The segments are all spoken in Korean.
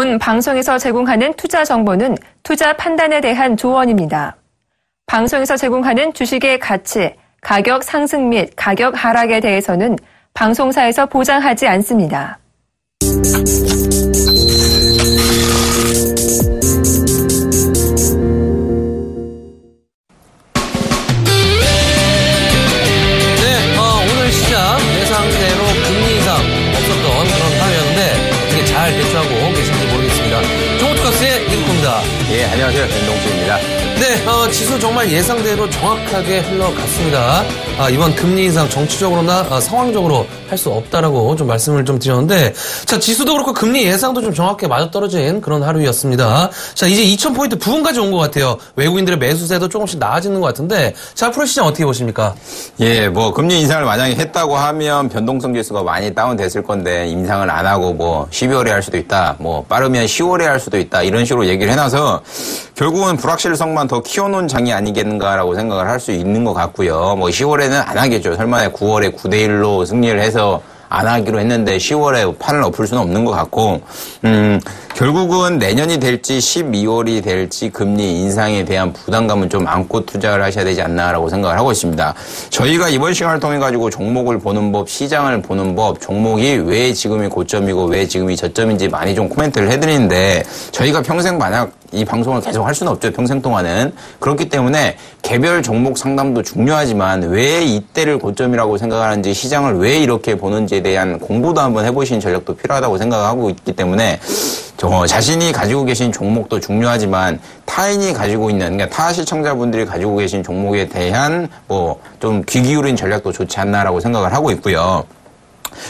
본 방송에서 제공하는 투자 정보는 투자 판단에 대한 조언입니다. 방송에서 제공하는 주식의 가치, 가격 상승 및 가격 하락에 대해서는 방송사에서 보장하지 않습니다. 오늘 시장 예상대로 금리 인상 없었던 그런 하루였는데 어떻게 잘 대처하고 계신지 모르겠습니다. 종목특가스의 이국호입니다. 예, 안녕하세요. 변동주입니다. 네, 지수 정말 예상대로 정확하게 흘러갔습니다. 이번 금리 인상 정치적으로나 상황적으로 할 수 없다라고 좀 말씀을 좀 드렸는데, 자, 지수도 그렇고 금리 예상도 좀 정확하게 맞아떨어진 그런 하루였습니다. 자, 이제 2000포인트 부근까지 온 것 같아요. 외국인들의 매수세도 조금씩 나아지는 것 같은데, 자, 앞으로 시장 어떻게 보십니까? 예, 금리 인상을 만약에 했다고 하면 변동성 지수가 많이 다운됐을 건데, 인상을 안 하고 12월에 할 수도 있다, 빠르면 10월에 할 수도 있다, 이런 식으로 얘기를 해놔서, 결국은 불확실성만 더 키워놓은 장이 아니겠는가라고 생각을 할 수 있는 것 같고요. 10월에는 안 하겠죠. 설마 9월에 9대1로 승리를 해서 안 하기로 했는데 10월에 판을 엎을 수는 없는 것 같고, 결국은 내년이 될지 12월이 될지 금리 인상에 대한 부담감은 좀 안고 투자를 하셔야 되지 않나라고 생각을 하고 있습니다. 저희가 이번 시간을 통해 가지고 종목을 보는 법, 시장을 보는 법, 종목이 왜 지금이 고점이고 왜 지금이 저점인지 많이 좀 코멘트를 해드리는데, 저희가 평생 만약 이 방송을 계속 할 수는 없죠. 평생 동안은. 그렇기 때문에 개별 종목 상담도 중요하지만 왜 이때를 고점이라고 생각하는지, 시장을 왜 이렇게 보는지에 대한 공부도 한번 해보시는 전략도 필요하다고 생각하고 있기 때문에, 자신이 가지고 계신 종목도 중요하지만 타인이 가지고 있는, 그러니까 타 시청자분들이 가지고 계신 종목에 대한 좀 귀 기울인 전략도 좋지 않나라고 생각을 하고 있고요.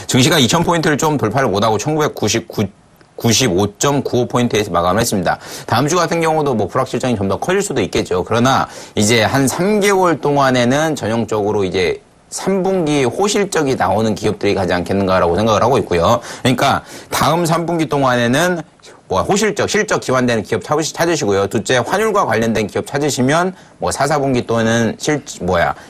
증시가 2000포인트를 좀 돌파를 못하고 95.95포인트에서 마감했습니다. 다음 주 같은 경우도 불확실성이 좀 더 커질 수도 있겠죠. 그러나 이제 한 3개월 동안에는 전형적으로 이제 3분기 호실적이 나오는 기업들이 가지 않겠는가라고 생각을 하고 있고요. 그러니까 다음 3분기 동안에는 호실적, 실적 기반되는 기업 찾으시고요. 둘째, 환율과 관련된 기업 찾으시면 4, 4분기 또는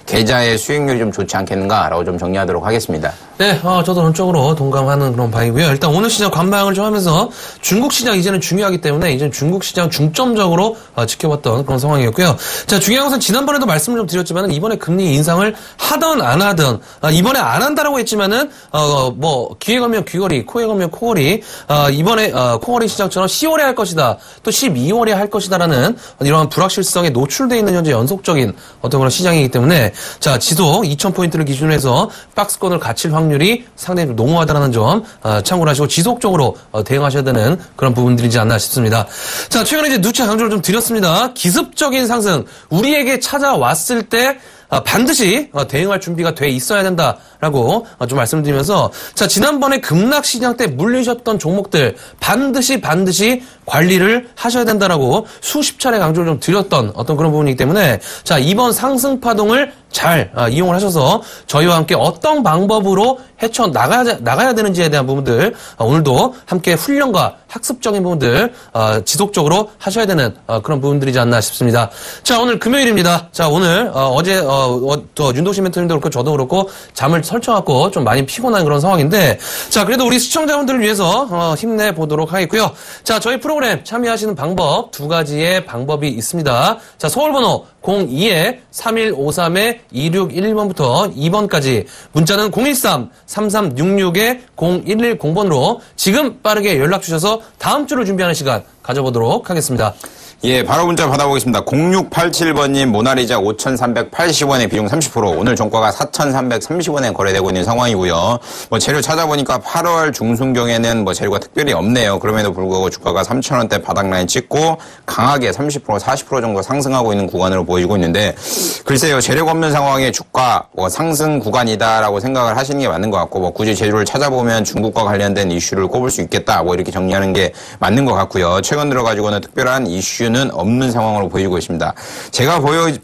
계좌의 수익률이 좀 좋지 않겠는가라고 좀 정리하도록 하겠습니다. 네, 저도 전적으로 동감하는 그런 바이고요. 일단 오늘 시장 관망을 좀 하면서 중국 시장 이제는 중요하기 때문에 이제는 중국 시장 중점적으로 지켜봤던 그런 상황이었고요. 자, 중요한 것은 지난번에도 말씀을 좀 드렸지만은 이번에 금리 인상을 하든 안 하든, 이번에 안 한다라고 했지만은 귀에 걸면 귀걸이, 코에 걸면 코걸이, 이번에 코걸이 시장처럼 10월에 할 것이다, 또 12월에 할 것이다라는 이러한 불확실성에 노출되어 있는 현재 연속적인 어떤 그런 시장이기 때문에, 자, 지속 2000포인트를 기준으로 해서 박스권을 갇힐 확률이 상당히 좀 농후하다는 점 참고를 하시고 지속적으로 대응하셔야 되는 그런 부분들이지 않나 싶습니다. 자, 최근에 이제 누차 강조를 좀 드렸습니다. 기습적인 상승, 우리에게 찾아왔을 때 반드시 대응할 준비가 돼 있어야 된다라고 좀 말씀드리면서, 자, 지난번에 급락 시장 때 물리셨던 종목들 반드시 관리를 하셔야 된다라고 수십 차례 강조를 좀 드렸던 어떤 그런 부분이기 때문에, 자, 이번 상승 파동을 잘 이용을 하셔서 저희와 함께 어떤 방법으로 헤쳐나가야 되는지에 대한 부분들 오늘도 함께 훈련과 학습적인 부분들 지속적으로 하셔야 되는 그런 부분들이지 않나 싶습니다. 자, 오늘 금요일입니다. 자, 오늘 어제 윤도신 멘토님도 그렇고 저도 그렇고 잠을 설쳐갖고 좀 많이 피곤한 그런 상황인데, 자, 그래도 우리 시청자분들을 위해서 힘내보도록 하겠고요. 자, 저희 프로그램 참여하시는 방법 두 가지의 방법이 있습니다. 자, 서울번호 02-3153-2611번부터 2번까지, 문자는 013-3366-0110번으로 지금 빠르게 연락 주셔서 다음 주를 준비하는 시간 가져보도록 하겠습니다. 예, 바로 문자 받아보겠습니다. 0687번님, 모나리자 5,380원에 비중 30%, 오늘 종가가 4,330원에 거래되고 있는 상황이고요. 재료 찾아보니까 8월 중순경에는 재료가 특별히 없네요. 그럼에도 불구하고 주가가 3,000원대 바닥라인 찍고 강하게 30%, 40% 정도 상승하고 있는 구간으로 보이고 있는데, 글쎄요, 재료가 없는 상황에 주가 상승 구간이다라고 생각을 하시는 게 맞는 것 같고, 굳이 재료를 찾아보면 중국과 관련된 이슈를 꼽을 수 있겠다, 이렇게 정리하는 게 맞는 것 같고요. 최근 들어가지고는 특별한 이슈는 없는 상황으로 보이고 있습니다. 제가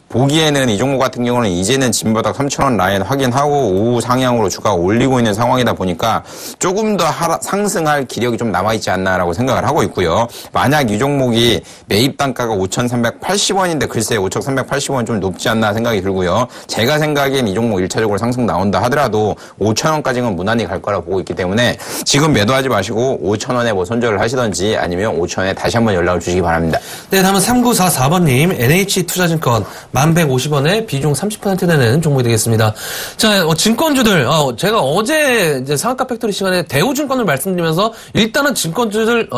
보기에는 이 종목 같은 경우는 이제는 진바닥 3,000원 라인 확인하고 오후 상향으로 주가가 올리고 있는 상황이다 보니까 조금 더 상승할 기력이 좀 남아있지 않나라고 생각을 하고 있고요. 만약 이 종목이 매입 단가가 5,380원인데 글쎄 5,380원 좀 높지 않나 생각이 들고요. 제가 생각엔 이 종목 1차적으로 상승 나온다 하더라도 5,000원까지는 무난히 갈 거라 보고 있기 때문에 지금 매도하지 마시고 5,000원에 뭐 손절을 하시던지 아니면 5,000원에 다시 한번 연락을 주시기 바랍니다. 네, 다음은 3944번님 NH투자증권 1,150원에 비중 30% 되는 종목이 되겠습니다. 자, 증권주들 제가 어제 이제 상한가 팩토리 시간에 대우증권을 말씀드리면서 일단은 증권주들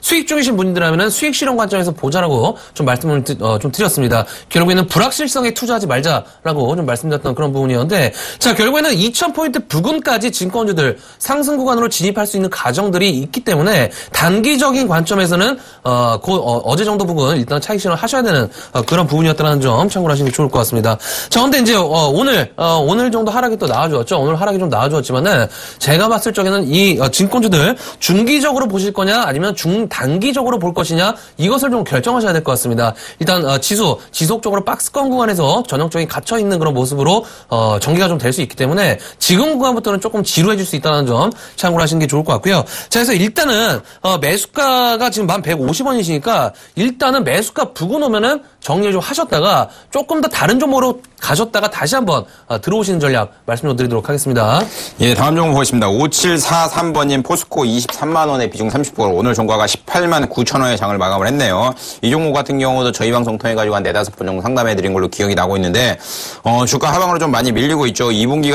수익 중이신 분들하면은 수익 실현 관점에서 보자라고 좀 말씀을 좀 드렸습니다. 결국에는 불확실성에 투자하지 말자라고 좀 말씀드렸던 그런 부분이었는데, 자, 결국에는 2,000포인트 부근까지 증권주들 상승 구간으로 진입할 수 있는 가정들이 있기 때문에 단기적인 관점에서는 어제 정도 부분 일단 차익 실현 하셔야 되는 그런 부분이었다는 점 참고를 하시는 게 좋을 것 같습니다. 자, 근데 이제 오늘 정도 하락이 또 나와주었죠. 오늘 하락이 좀 나와주었지만은 제가 봤을 적에는 이 증권주들 중기적으로 보실 거냐 아니면 중단기적으로 볼 것이냐 이것을 좀 결정하셔야 될 것 같습니다. 일단 지수 지속적으로 박스권 구간에서 전형적인 갇혀 있는 그런 모습으로 전개가 좀 될 수 있기 때문에 지금 구간부터는 조금 지루해질 수 있다는 점 참고를 하시는 게 좋을 것 같고요. 자, 그래서 일단은 매수가가 지금 1,150원이시니까 일단은 매수가 부근 오면은 정리를 좀 하셨다가 조금 더 다른 종목으로 가셨다가 다시 한번 들어오시는 전략 말씀 좀 드리도록 하겠습니다. 예, 다음 종목 보겠습니다. 5743번님 포스코 23만 원에 비중 30%, 오늘 종가가 18만 9천 원의 장을 마감을 했네요. 이 종목 같은 경우도 저희 방송 통해가지고 한 4-5번 정도 상담해드린 걸로 기억이 나고 있는데, 주가 하방으로 좀 많이 밀리고 있죠. 2분기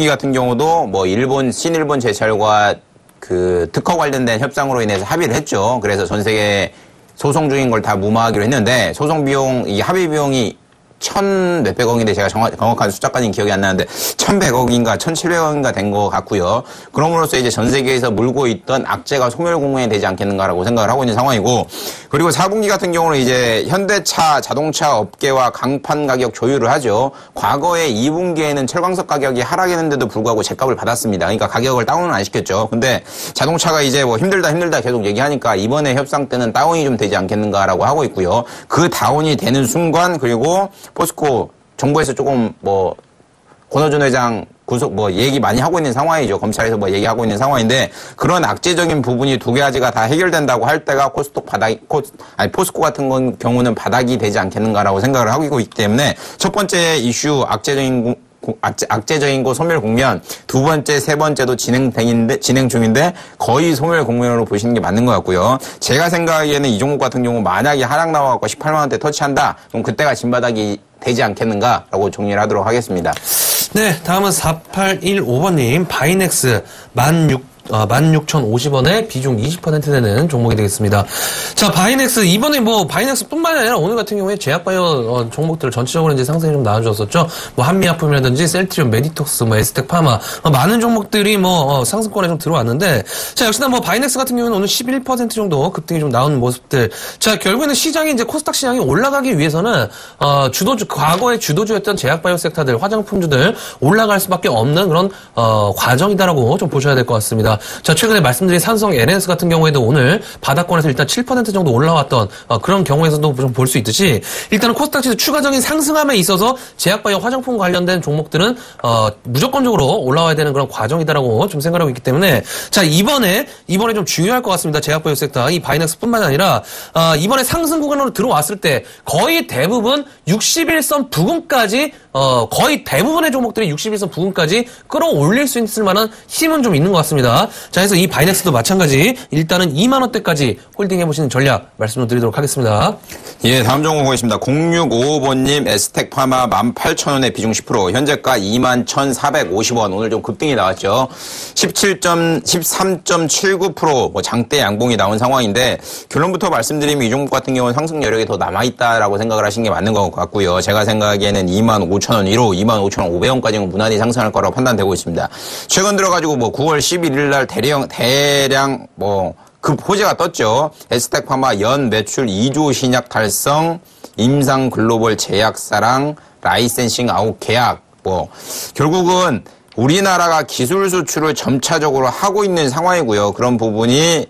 같은 경우도 뭐 신일본 제철과 그 특허 관련된 협상으로 인해서 합의를 했죠. 그래서 전 세계 소송 중인 걸 다 무마하기로 했는데, 소송 비용, 이 합의 비용이 1,몇백억인데 제가 정확한 숫자까지는 기억이 안 나는데 1,100억인가 1,700억인가 된 것 같고요. 그럼으로써 이제 전 세계에서 물고 있던 악재가 소멸공명이 되지 않겠는가라고 생각을 하고 있는 상황이고, 그리고 4분기 같은 경우는 이제 현대차 자동차 업계와 강판 가격 조율을 하죠. 과거에 2분기에는 철광석 가격이 하락했는데도 불구하고 제값을 받았습니다. 그러니까 가격을 다운은 안 시켰죠. 근데 자동차가 이제 뭐 힘들다 계속 얘기하니까 이번에 협상 때는 다운이 좀 되지 않겠는가라고 하고 있고요. 그 다운이 되는 순간, 그리고 포스코 정부에서 조금 뭐 권호준 회장 구속 얘기 많이 하고 있는 상황이죠. 검찰에서 얘기하고 있는 상황인데, 그런 악재적인 부분이 두 가지가 다 해결된다고 할 때가 포스코 같은 경우는 바닥이 되지 않겠는가라고 생각을 하고 있기 때문에 첫 번째 이슈 악재적인 거 소멸 국면, 두 번째, 세 번째도 진행 중인데 거의 소멸 국면으로 보시는 게 맞는 것 같고요. 제가 생각하기에는 이 종목 같은 경우 만약에 하락 나와갖고 18만 원대 터치한다, 그럼 그때가 진바닥이 되지 않겠는가라고 정리를 하도록 하겠습니다. 네, 다음은 4815번님 바이넥스 16,050원에 비중 20% 되는 종목이 되겠습니다. 자, 바이넥스, 이번에 바이넥스뿐만 아니라 오늘 같은 경우에 제약바이오 종목들 전체적으로 이제 상승이 좀 나와줬었죠. 한미약품이라든지 셀트리온, 메디톡스, 에스텍 파마, 많은 종목들이 상승권에 좀 들어왔는데, 자, 역시나 바이넥스 같은 경우는 오늘 11% 정도 급등이 좀 나오는 모습들. 자, 결국에는 시장이 이제 코스닥 시장이 올라가기 위해서는, 과거의 주도주였던 제약바이오 섹터들, 화장품주들 올라갈 수밖에 없는 그런, 과정이다라고 좀 보셔야 될 것 같습니다. 자, 최근에 말씀드린 삼성 LNS 같은 경우에도 오늘 바닥권에서 일단 7% 정도 올라왔던 그런 경우에서도 좀 볼 수 있듯이, 일단은 코스닥 지수 추가적인 상승함에 있어서 제약바이오 화장품 관련된 종목들은 무조건적으로 올라와야 되는 그런 과정이다라고 좀 생각하고 있기 때문에, 자, 이번에 좀 중요할 것 같습니다. 제약바이오 섹터, 이 바이넥스뿐만 아니라 이번에 상승 구간으로 들어왔을 때 거의 대부분 61선 부근까지 거의 대부분의 종목들이 61선 부근까지 끌어올릴 수 있을 만한 힘은 좀 있는 것 같습니다. 자, 그래서 이 바이넥스도 마찬가지 일단은 2만 원대까지 홀딩해보시는 전략 말씀을 드리도록 하겠습니다. 예, 다음 종목 보겠습니다. 0655번님 에스텍 파마 18,000원에 비중 10%, 현재가 21,450원, 오늘 좀 급등이 나왔죠. 13.79% 장대 양봉이 나온 상황인데, 결론부터 말씀드리면 이 종목 같은 경우는 상승 여력이 더 남아있다라고 생각을 하시는 게 맞는 것 같고요. 제가 생각하기에는 25,000원 위로 25,500원까지는 무난히 상승할 거라고 판단되고 있습니다. 최근 들어가지고 9월 11일 날 대량 급 호재가 떴죠. 에스텍 파마 연 매출 2조 신약 달성, 임상 글로벌 제약사랑 라이센싱 아웃 계약, 결국은 우리나라가 기술 수출을 점차적으로 하고 있는 상황이고요. 그런 부분이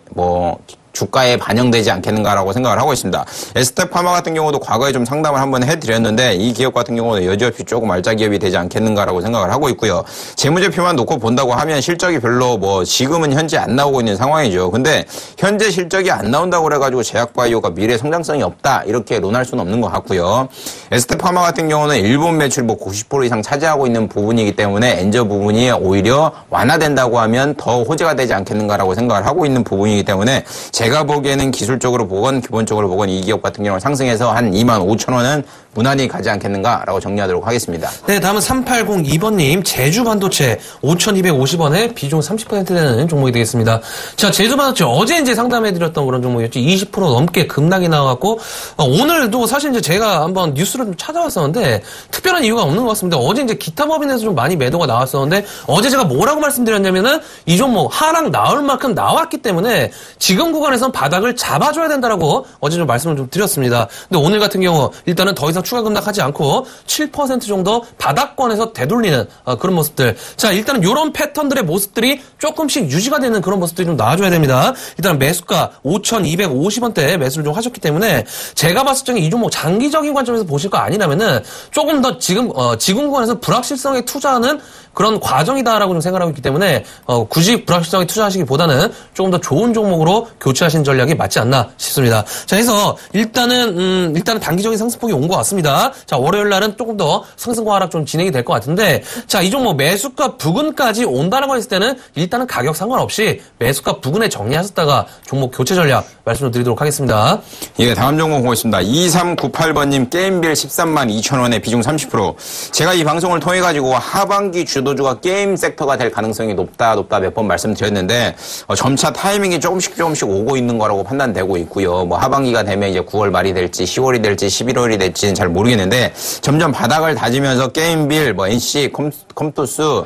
주가에 반영되지 않겠는가라고 생각을 하고 있습니다. 에스테파마 같은 경우도 과거에 좀 상담을 한번 해드렸는데 이 기업 같은 경우는 여지없이 조금 알짜 기업이 되지 않겠는가라고 생각을 하고 있고요. 재무제표만 놓고 본다고 하면 실적이 별로 지금은 현재 안 나오고 있는 상황이죠. 근데 현재 실적이 안 나온다고 그래가지고 제약바이오가 미래 성장성이 없다 이렇게 논할 수는 없는 것 같고요. 에스테파마 같은 경우는 일본 매출 90% 이상 차지하고 있는 부분이기 때문에 엔저 부분이 오히려 완화된다고 하면 더 호재가 되지 않겠는가라고 생각을 하고 있는 부분이기 때문에 제가 보기에는 기술적으로 보건 기본적으로 보건 이 기업 같은 경우는 상승해서 한 25,000원은 무난히 가지 않겠는가라고 정리하도록 하겠습니다. 네, 다음은 3802번님 제주반도체 5,250원에 비중 30% 되는 종목이 되겠습니다. 자, 제주반도체 어제 이제 상담해드렸던 그런 종목이었죠. 20% 넘게 급락이 나와갖고 오늘도 사실 이제 제가 한번 뉴스를 좀 찾아봤었는데 특별한 이유가 없는 것 같습니다. 어제 이제 기타 법인에서 좀 많이 매도가 나왔었는데 어제 제가 뭐라고 말씀드렸냐면은 이 종목 하락 나올 만큼 나왔기 때문에 지금 구간에선 바닥을 잡아줘야 된다라고 어제 좀 말씀을 좀 드렸습니다. 근데 오늘 같은 경우 일단은 더 이상 추가 급락하지 않고 7% 정도 바닥권에서 되돌리는 그런 모습들. 자, 일단은 이런 패턴들의 모습들이 조금씩 유지가 되는 그런 모습들이 좀 나와줘야 됩니다. 일단 매수가 5,250원대 매수를 좀 하셨기 때문에 제가 봤을 적에 이 종목 장기적인 관점에서 보실 거 아니라면은 조금 더 지금 구간에서 불확실성에 투자하는 그런 과정이다라고 좀 생각하고 있기 때문에 굳이 불확실성에 투자하시기보다는 조금 더 좋은 종목으로 교체하신 전략이 맞지 않나 싶습니다. 자, 해서 일단은 단기적인 상승폭이 온 것 같습니다. 자, 월요일 날은 조금 더 상승과 하락 좀 진행이 될 것 같은데, 자, 이 종목 매수가 부근까지 온다라고 했을 때는 일단은 가격 상관없이 매수가 부근에 정리하셨다가 종목 교체 전략 말씀을 드리도록 하겠습니다. 예, 다음 종목 보겠습니다. 2398번님 게임빌 132,000원에 비중 30%. 제가 이 방송을 통해 가지고 하반기 주도주가 게임 섹터가 될 가능성이 높다 몇 번 말씀드렸는데 점차 타이밍이 조금씩 오고 있는 거라고 판단되고 있고요. 하반기가 되면 이제 9월 말이 될지 10월이 될지 11월이 될지는 잘 모르겠는데 점점 바닥을 다지면서 게임빌, NC, 컴투스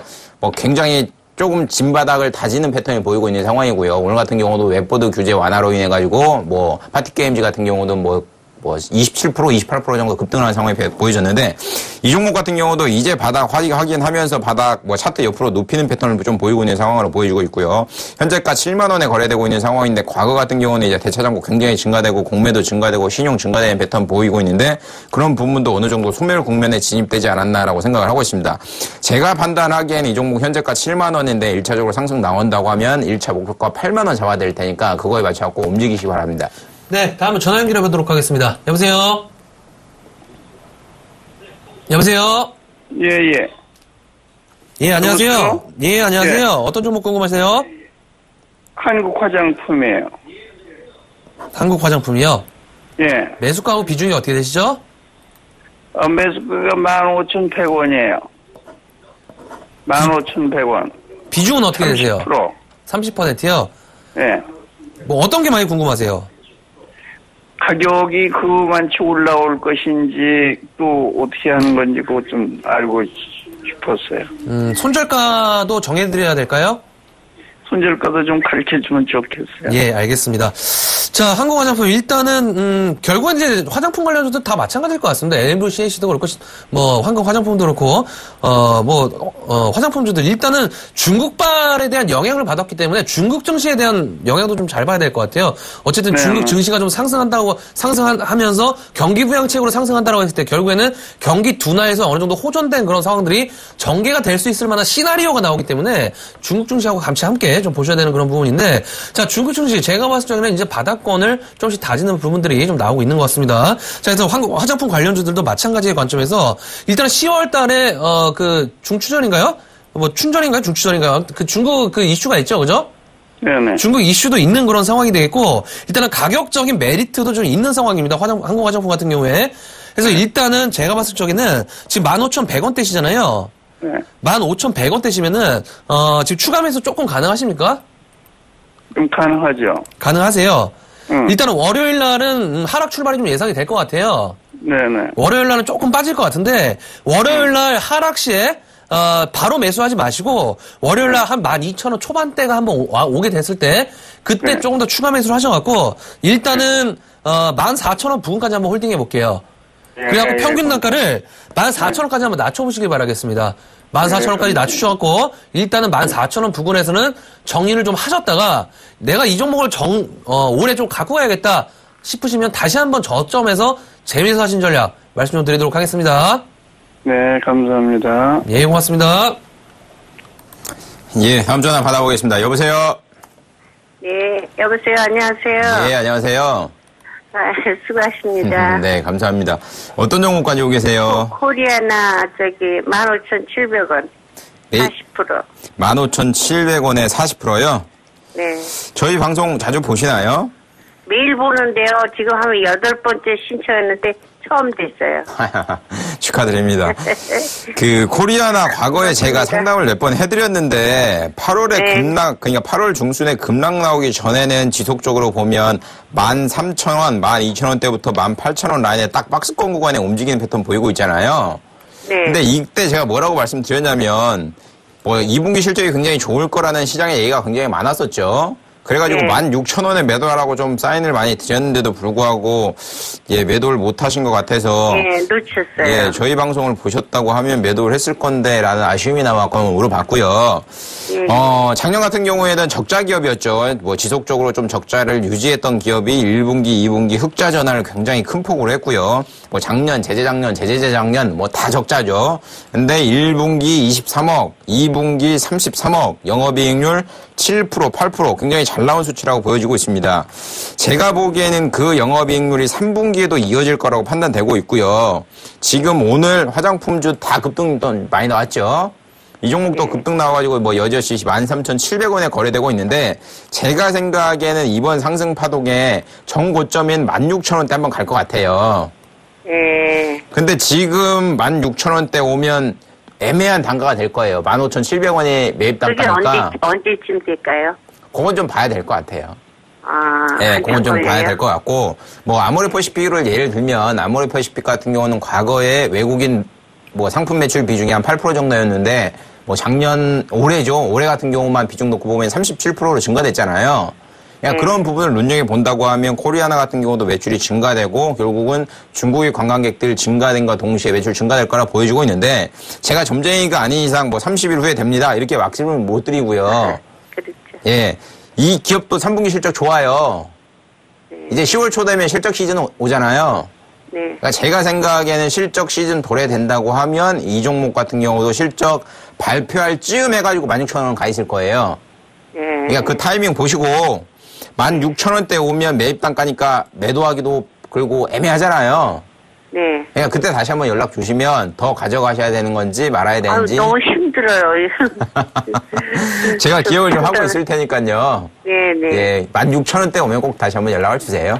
굉장히 조금 진바닥을 다지는 패턴이 보이고 있는 상황이고요. 오늘 같은 경우도 웹보드 규제 완화로 인해 가지고 파티게임즈 같은 경우도 27%, 28% 정도 급등하는 상황이 보여졌는데 이 종목 같은 경우도 이제 바닥 확인하면서 바닥 차트 옆으로 높이는 패턴을 좀 보이고 있는 상황으로 보여지고 있고요. 현재가 7만 원에 거래되고 있는 상황인데 과거 같은 경우는 이제 대차 잔고 굉장히 증가되고 공매도 증가되고 신용 증가되는 패턴 보이고 있는데 그런 부분도 어느 정도 소멸 국면에 진입되지 않았나라고 생각을 하고 있습니다. 제가 판단하기에는 이 종목 현재가 7만 원인데 1차적으로 상승 나온다고 하면 1차 목표가 8만 원 잡아야 될 테니까 그거에 맞춰갖고 움직이시기 바랍니다. 네, 다음은 전화 연결해 보도록 하겠습니다. 여보세요? 여보세요? 예. 예, 안녕하세요. 여보세요? 예, 안녕하세요. 예. 어떤 종목 궁금하세요? 한국 화장품이에요. 한국 화장품이요? 예. 매수가하고 비중이 어떻게 되시죠? 매수가가 15,100원이에요. 15,100원. 비중은 어떻게 되세요? 30%요? 예. 어떤 게 많이 궁금하세요? 가격이 그만치 올라올 것인지 또 어떻게 하는 건지 그거 좀 알고 싶었어요. 손절가도 정해드려야 될까요? 손절가도 좀 가르쳐주면 좋겠어요. 예, 알겠습니다. 자, 한국 화장품 일단은 결국은 이제 화장품 관련주도 다 마찬가지일 것 같습니다. LVCAC도 그렇고 한국 화장품도 그렇고 화장품주들 일단은 중국발에 대한 영향을 받았기 때문에 중국 증시에 대한 영향도 좀 잘 봐야 될 것 같아요. 어쨌든 네. 중국 증시가 좀 상승하면서 경기 부양책으로 상승한다고 했을 때 결국에는 경기 둔화에서 어느 정도 호전된 그런 상황들이 전개가 될 수 있을 만한 시나리오가 나오기 때문에 중국 증시하고 같이 함께 좀 보셔야 되는 그런 부분인데, 자, 중국 증시 제가 봤을 적에는 이제 바닥권을 조금씩 다지는 부분들이 좀 나오고 있는 것 같습니다. 자, 그래서 한국 화장품 관련주들도 마찬가지의 관점에서 일단 10월 달에 중추전인가요? 춘전인가요? 중추전인가요? 중국 이슈가 있죠, 그죠? 네네. 중국 이슈도 있는 그런 상황이 되겠고, 일단은 가격적인 메리트도 좀 있는 상황입니다. 한국 화장품 같은 경우에. 그래서 일단은 제가 봤을 적에는 지금 15,100원대시잖아요. 네. 15,100원대시면은, 지금 추가 매수 조금 가능하십니까? 좀 가능하죠. 가능하세요. 응. 일단은 월요일 날은 하락 출발이 좀 예상이 될 것 같아요. 네네. 월요일 날은 조금 빠질 것 같은데, 월요일 날 하락 시에, 바로 매수하지 마시고, 월요일 날 한 12,000원 초반대가 한번 오게 됐을 때, 그때 네. 조금 더 추가 매수를 하셔갖고, 일단은, 14,000원 부근까지 한번 홀딩해 볼게요. 그래갖고 평균 단가를 14,000원까지 한번 낮춰보시길 바라겠습니다. 14,000원까지 낮추셔갖고 일단은 14,000원 부근에서는 정리를 좀 하셨다가 내가 이 종목을 올해 좀 갖고 가야겠다 싶으시면 다시 한번 저점에서 재매수하신 전략 말씀 좀 드리도록 하겠습니다. 네, 감사합니다. 예, 고맙습니다. 예, 다음 전화 받아보겠습니다. 여보세요? 네, 여보세요. 안녕하세요. 예, 안녕하세요. 수고하십니다. 네, 감사합니다. 어떤 종목 가지고 계세요? 코리아나 15,700원. 네. 40%. 15,700원에 40%요? 네. 저희 방송 자주 보시나요? 매일 보는데요. 지금 하면 8번째 신청했는데 처음 됐어요. 축하드립니다. 그 코리아나 과거에 제가 상담을 몇 번 해드렸는데 8월에 네. 급락, 그러니까 8월 중순에 급락 나오기 전에는 지속적으로 보면 13,000원, 12,000원대부터 18,000원 라인에 딱 박스권 구간에 움직이는 패턴 보이고 있잖아요. 네. 근데 이때 제가 뭐라고 말씀드렸냐면 뭐 2분기 실적이 굉장히 좋을 거라는 시장의 얘기가 굉장히 많았었죠. 그래가지고 네. 16,000원에 매도하라고 좀 사인을 많이 드렸는데도 불구하고 예 매도를 못 하신 것 같아서 네, 놓쳤어요. 예 저희 방송을 보셨다고 하면 매도를 했을 건데라는 아쉬움이 남았고 물어봤고요. 네. 작년 같은 경우에는 적자 기업이었죠. 뭐 지속적으로 좀 적자를 유지했던 기업이 1분기, 2분기 흑자 전환을 굉장히 큰 폭으로 했고요. 뭐 작년, 재재작년 뭐 다 적자죠. 근데 1분기 23억, 2분기 33억, 영업이익률 7%, 8% 굉장히 잘 나온 수치라고 보여지고 있습니다. 제가 보기에는 그 영업이익률이 3분기에도 이어질 거라고 판단되고 있고요. 지금 오늘 화장품주 다 급등 많이 나왔죠. 이 종목도 급등 나와가지고 뭐 여지없이 13,700원에 거래되고 있는데 제가 생각에는 이번 상승 파동에 정고점인 16,000원대 한번 갈 것 같아요. 네. 근데 지금 16,000원대 오면 애매한 단가가 될 거예요. 15,700원이 매입 그게 단가니까. 언제쯤 될까요? 그건 좀 봐야 될 것 같아요. 아. 예, 그건 좀 걸려요? 봐야 될 것 같고, 뭐, 아모레퍼시픽을 예를 들면, 아모레퍼시픽 같은 경우는 과거에 외국인 뭐 상품 매출 비중이 한 8% 정도였는데, 뭐 올해죠. 올해 같은 경우만 비중 놓고 보면 37%로 증가됐잖아요. 그냥 그런 부분을 눈여겨본다고 하면 코리아나 같은 경우도 매출이 증가되고 결국은 중국의 관광객들 증가된과 동시에 매출 증가될 거라 보여주고 있는데 제가 점쟁이가 아닌 이상 뭐 30일 후에 됩니다. 이렇게 말씀을 못 드리고요. 그렇죠. 예. 이 기업도 3분기 실적 좋아요. 이제 10월 초 되면 실적 시즌 오잖아요. 네. 그러니까 제가 생각에는 실적 시즌 도래된다고 하면 이 종목 같은 경우도 실적 발표할 즈음 해가지고 16,000원 가 있을 거예요. 네. 그러니까 그 타이밍 보시고 16,000원대 오면 매입 단가니까 매도하기도 그리고 애매하잖아요. 네. 그러니까 그때 다시 한번 연락 주시면 더 가져가셔야 되는 건지 말아야 되는지. 너무 힘들어요. 제가 기억을 좀 하고 있을 테니까요. 네네. 예, 16,000원대 오면 꼭 다시 한번 연락을 주세요.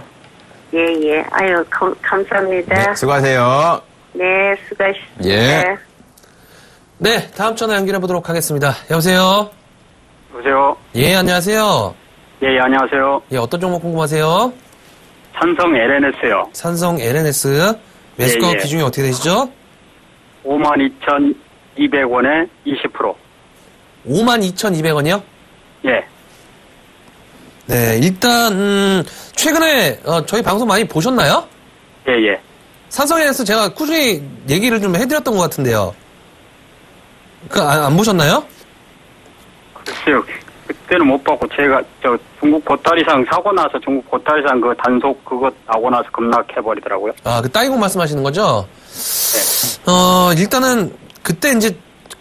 예. 아유, 감사합니다. 네, 수고하세요. 네, 수고하셨습니다. 예. 네, 다음 전화 연결해 보도록 하겠습니다. 여보세요? 여보세요? 예, 안녕하세요. 예, 안녕하세요. 예, 어떤 종목 궁금하세요? 산성 LNS요. 산성 LNS. 매수가 예. 비중이 어떻게 되시죠? 52,200원에 20%. 52,200원이요? 예. 네, 일단, 최근에, 저희 방송 많이 보셨나요? 예. 산성 LNS 제가 꾸준히 얘기를 좀 해드렸던 것 같은데요. 안 보셨나요? 글쎄요. 그때는 못 봤고, 제가, 중국 보따리상 사고 나서 중국 보따리상 그 단속 그거 나고 나서 급락해버리더라고요. 그 따이공 말씀하시는 거죠? 네. 일단은, 그때 이제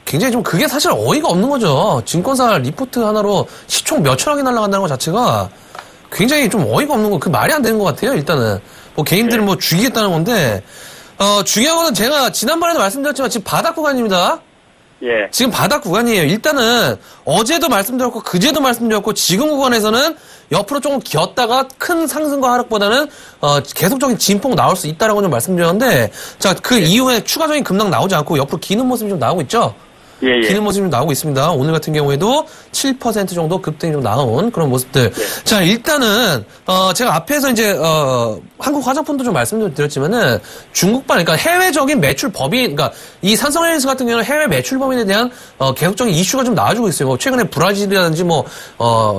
굉장히 좀 그게 사실 어이가 없는 거죠. 증권사 리포트 하나로 시총 몇천억이 날아간다는 것 자체가 굉장히 좀 어이가 없는 거, 그 말이 안 되는 것 같아요, 일단은. 뭐 개인들을 뭐 죽이겠다는 건데, 중요한 거는 제가 지난번에도 말씀드렸지만 지금 바닥 구간입니다. 예. 지금 바닥 구간이에요. 일단은 어제도 말씀드렸고 그제도 말씀드렸고 지금 구간에서는 옆으로 조금 기었다가 큰 상승과 하락보다는 계속적인 진폭 나올 수 있다라고 좀 말씀드렸는데 자, 그 이후에 추가적인 급락 나오지 않고 옆으로 기는 모습이 좀 나오고 있죠. 예, 예. 기는 모습이 좀 나오고 있습니다. 오늘 같은 경우에도 7% 정도 급등이 좀 나온 그런 모습들. 예. 자, 일단은, 제가 앞에서 이제, 한국 화장품도 좀 말씀을 드렸지만은 중국발, 그러니까 해외적인 매출 법인, 그러니까 이 삼성헬스 같은 경우는 해외 매출 법인에 대한, 계속적인 이슈가 좀 나와주고 있어요. 뭐 최근에 브라질이라든지 뭐,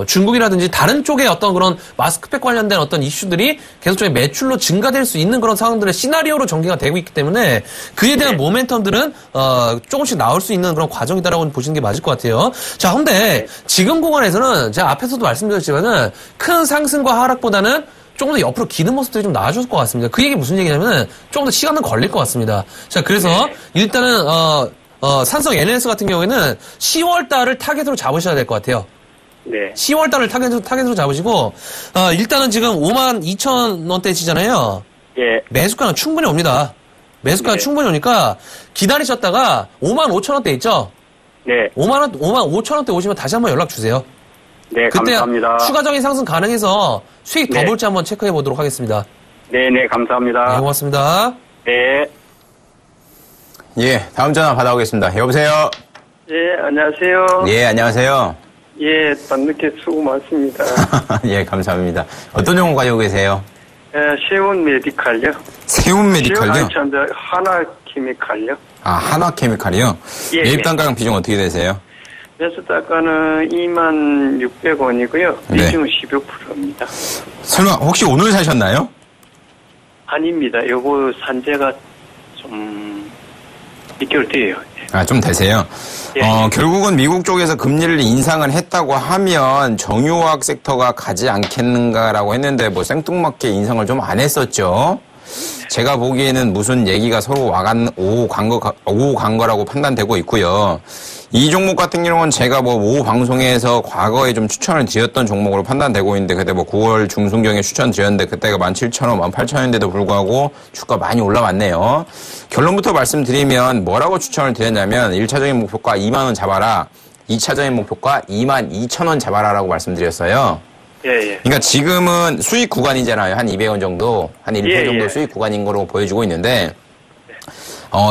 중국이라든지 다른 쪽의 어떤 그런 마스크팩 관련된 어떤 이슈들이 계속적인 매출로 증가될 수 있는 그런 상황들의 시나리오로 전개가 되고 있기 때문에 그에 대한 모멘텀들은, 조금씩 나올 수 있는 그런 과정이다라고 보시는 게 맞을 것 같아요. 자, 근데 지금 구간에서는 제가 앞에서도 말씀드렸지만은 큰 상승과 하락보다는 조금 더 옆으로 기는 모습들이 좀 나아질 것 같습니다. 그 얘기 무슨 얘기냐면은 조금 더 시간은 걸릴 것 같습니다. 자, 그래서 일단은 삼성 NS 같은 경우에는 10월 달을 타겟으로 잡으셔야 될 것 같아요. 네. 10월 달을 타겟으로 잡으시고 일단은 지금 52,000원대치잖아요. 예. 매수가는 충분히 옵니다. 매수가는 네. 충분히 오니까 기다리셨다가 55,000원대 있죠? 네. 55,000원대 오시면 다시 한번 연락 주세요. 네, 그때 감사합니다. 추가적인 상승 가능해서 수익 더 네. 볼지 한번 체크해 보도록 하겠습니다. 네, 네, 감사합니다. 네, 고맙습니다. 네. 예, 다음 전화 받아오겠습니다. 여보세요? 예, 안녕하세요. 예, 안녕하세요. 예, 밤늦게 수고 많습니다. 예, 감사합니다. 어떤 종목 가지고 계세요? 예, 세운 메디칼요. 세운 메디칼요? 하나 케미칼요. 아, 하나케미칼이요? 예, 매입 예. 단가랑 비중 어떻게 되세요? 매수 단가는 26,600원이고요. 네. 비중은 16%입니다. 설마 혹시 오늘 사셨나요? 아닙니다. 요거 산재가 좀 2개월 돼요. 아, 좀 되세요. 예. 결국은 미국 쪽에서 금리를 인상을 했다고 하면 정유화학 섹터가 가지 않겠는가라고 했는데 뭐 생뚱맞게 인상을 좀 안 했었죠. 제가 보기에는 무슨 얘기가 서로 오고 간 거라고 판단되고 있고요. 이 종목 같은 경우는 제가 뭐 모 방송에서 과거에 좀 추천을 드렸던 종목으로 판단되고 있는데 그때 뭐 9월 중순경에 추천드렸는데 그때가 17,000원, 18,000원인데도 불구하고 주가 많이 올라왔네요. 결론부터 말씀드리면 뭐라고 추천을 드렸냐면 1차적인 목표가 2만 원 잡아라. 2차적인 목표가 22,000원 잡아라라고 말씀드렸어요. 예, 예. 그러니까 지금은 수익 구간이잖아요. 한 200원 정도, 한 1% 예, 정도 예. 수익 구간인 거로 보여주고 있는데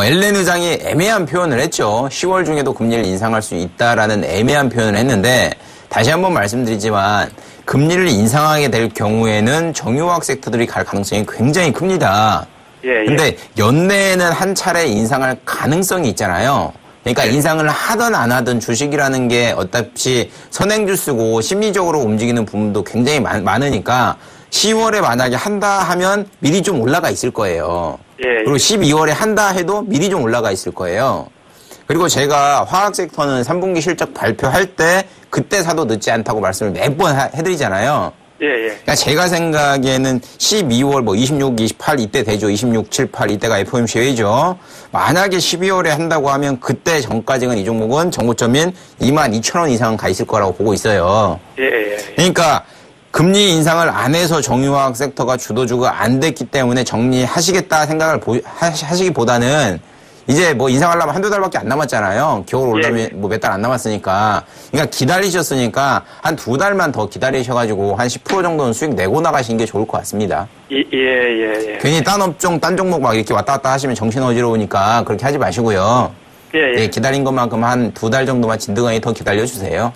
엘렌 의장이 애매한 표현을 했죠. 10월 중에도 금리를 인상할 수 있다라는 애매한 표현을 했는데 다시 한번 말씀드리지만 금리를 인상하게 될 경우에는 정유화학 섹터들이 갈 가능성이 굉장히 큽니다. 예, 예. 근데 연내에는 한 차례 인상할 가능성이 있잖아요. 그러니까 인상을 하든 안 하든 주식이라는 게 어차피 선행주스고 심리적으로 움직이는 부분도 굉장히 많으니까 10월에 만약에 한다 하면 미리 좀 올라가 있을 거예요. 예, 예. 그리고 12월에 한다 해도 미리 좀 올라가 있을 거예요. 그리고 제가 화학 섹터는 3분기 실적 발표할 때 그때 사도 늦지 않다고 말씀을 매번 해드리잖아요. 예, 예. 그러니까 제가 생각에는 12월 뭐 26, 28 이때 되죠. 26, 7, 8 이때가 FOMC 회의죠. 만약에 12월에 한다고 하면 그때 전까지는 이 종목은 정고점인 22,000원 이상 가 있을 거라고 보고 있어요. 예, 예. 그러니까 금리 인상을 안 해서 정유화학 섹터가 주도주가 안 됐기 때문에 정리하시겠다 생각을 하시기보다는 이제 뭐 인상하려면 한두 달밖에 안 남았잖아요. 겨울 올라면 예. 뭐 몇 달 안 남았으니까. 그러니까 기다리셨으니까 한 2달만 더 기다리셔가지고 한 10% 정도는 수익 내고 나가시는 게 좋을 것 같습니다. 예, 예, 예. 괜히 딴 업종, 딴 종목 막 이렇게 왔다 갔다 하시면 정신 어지러우니까 그렇게 하지 마시고요. 예, 예. 예, 기다린 것만큼 한 2달 정도만 진드가니 더 기다려주세요.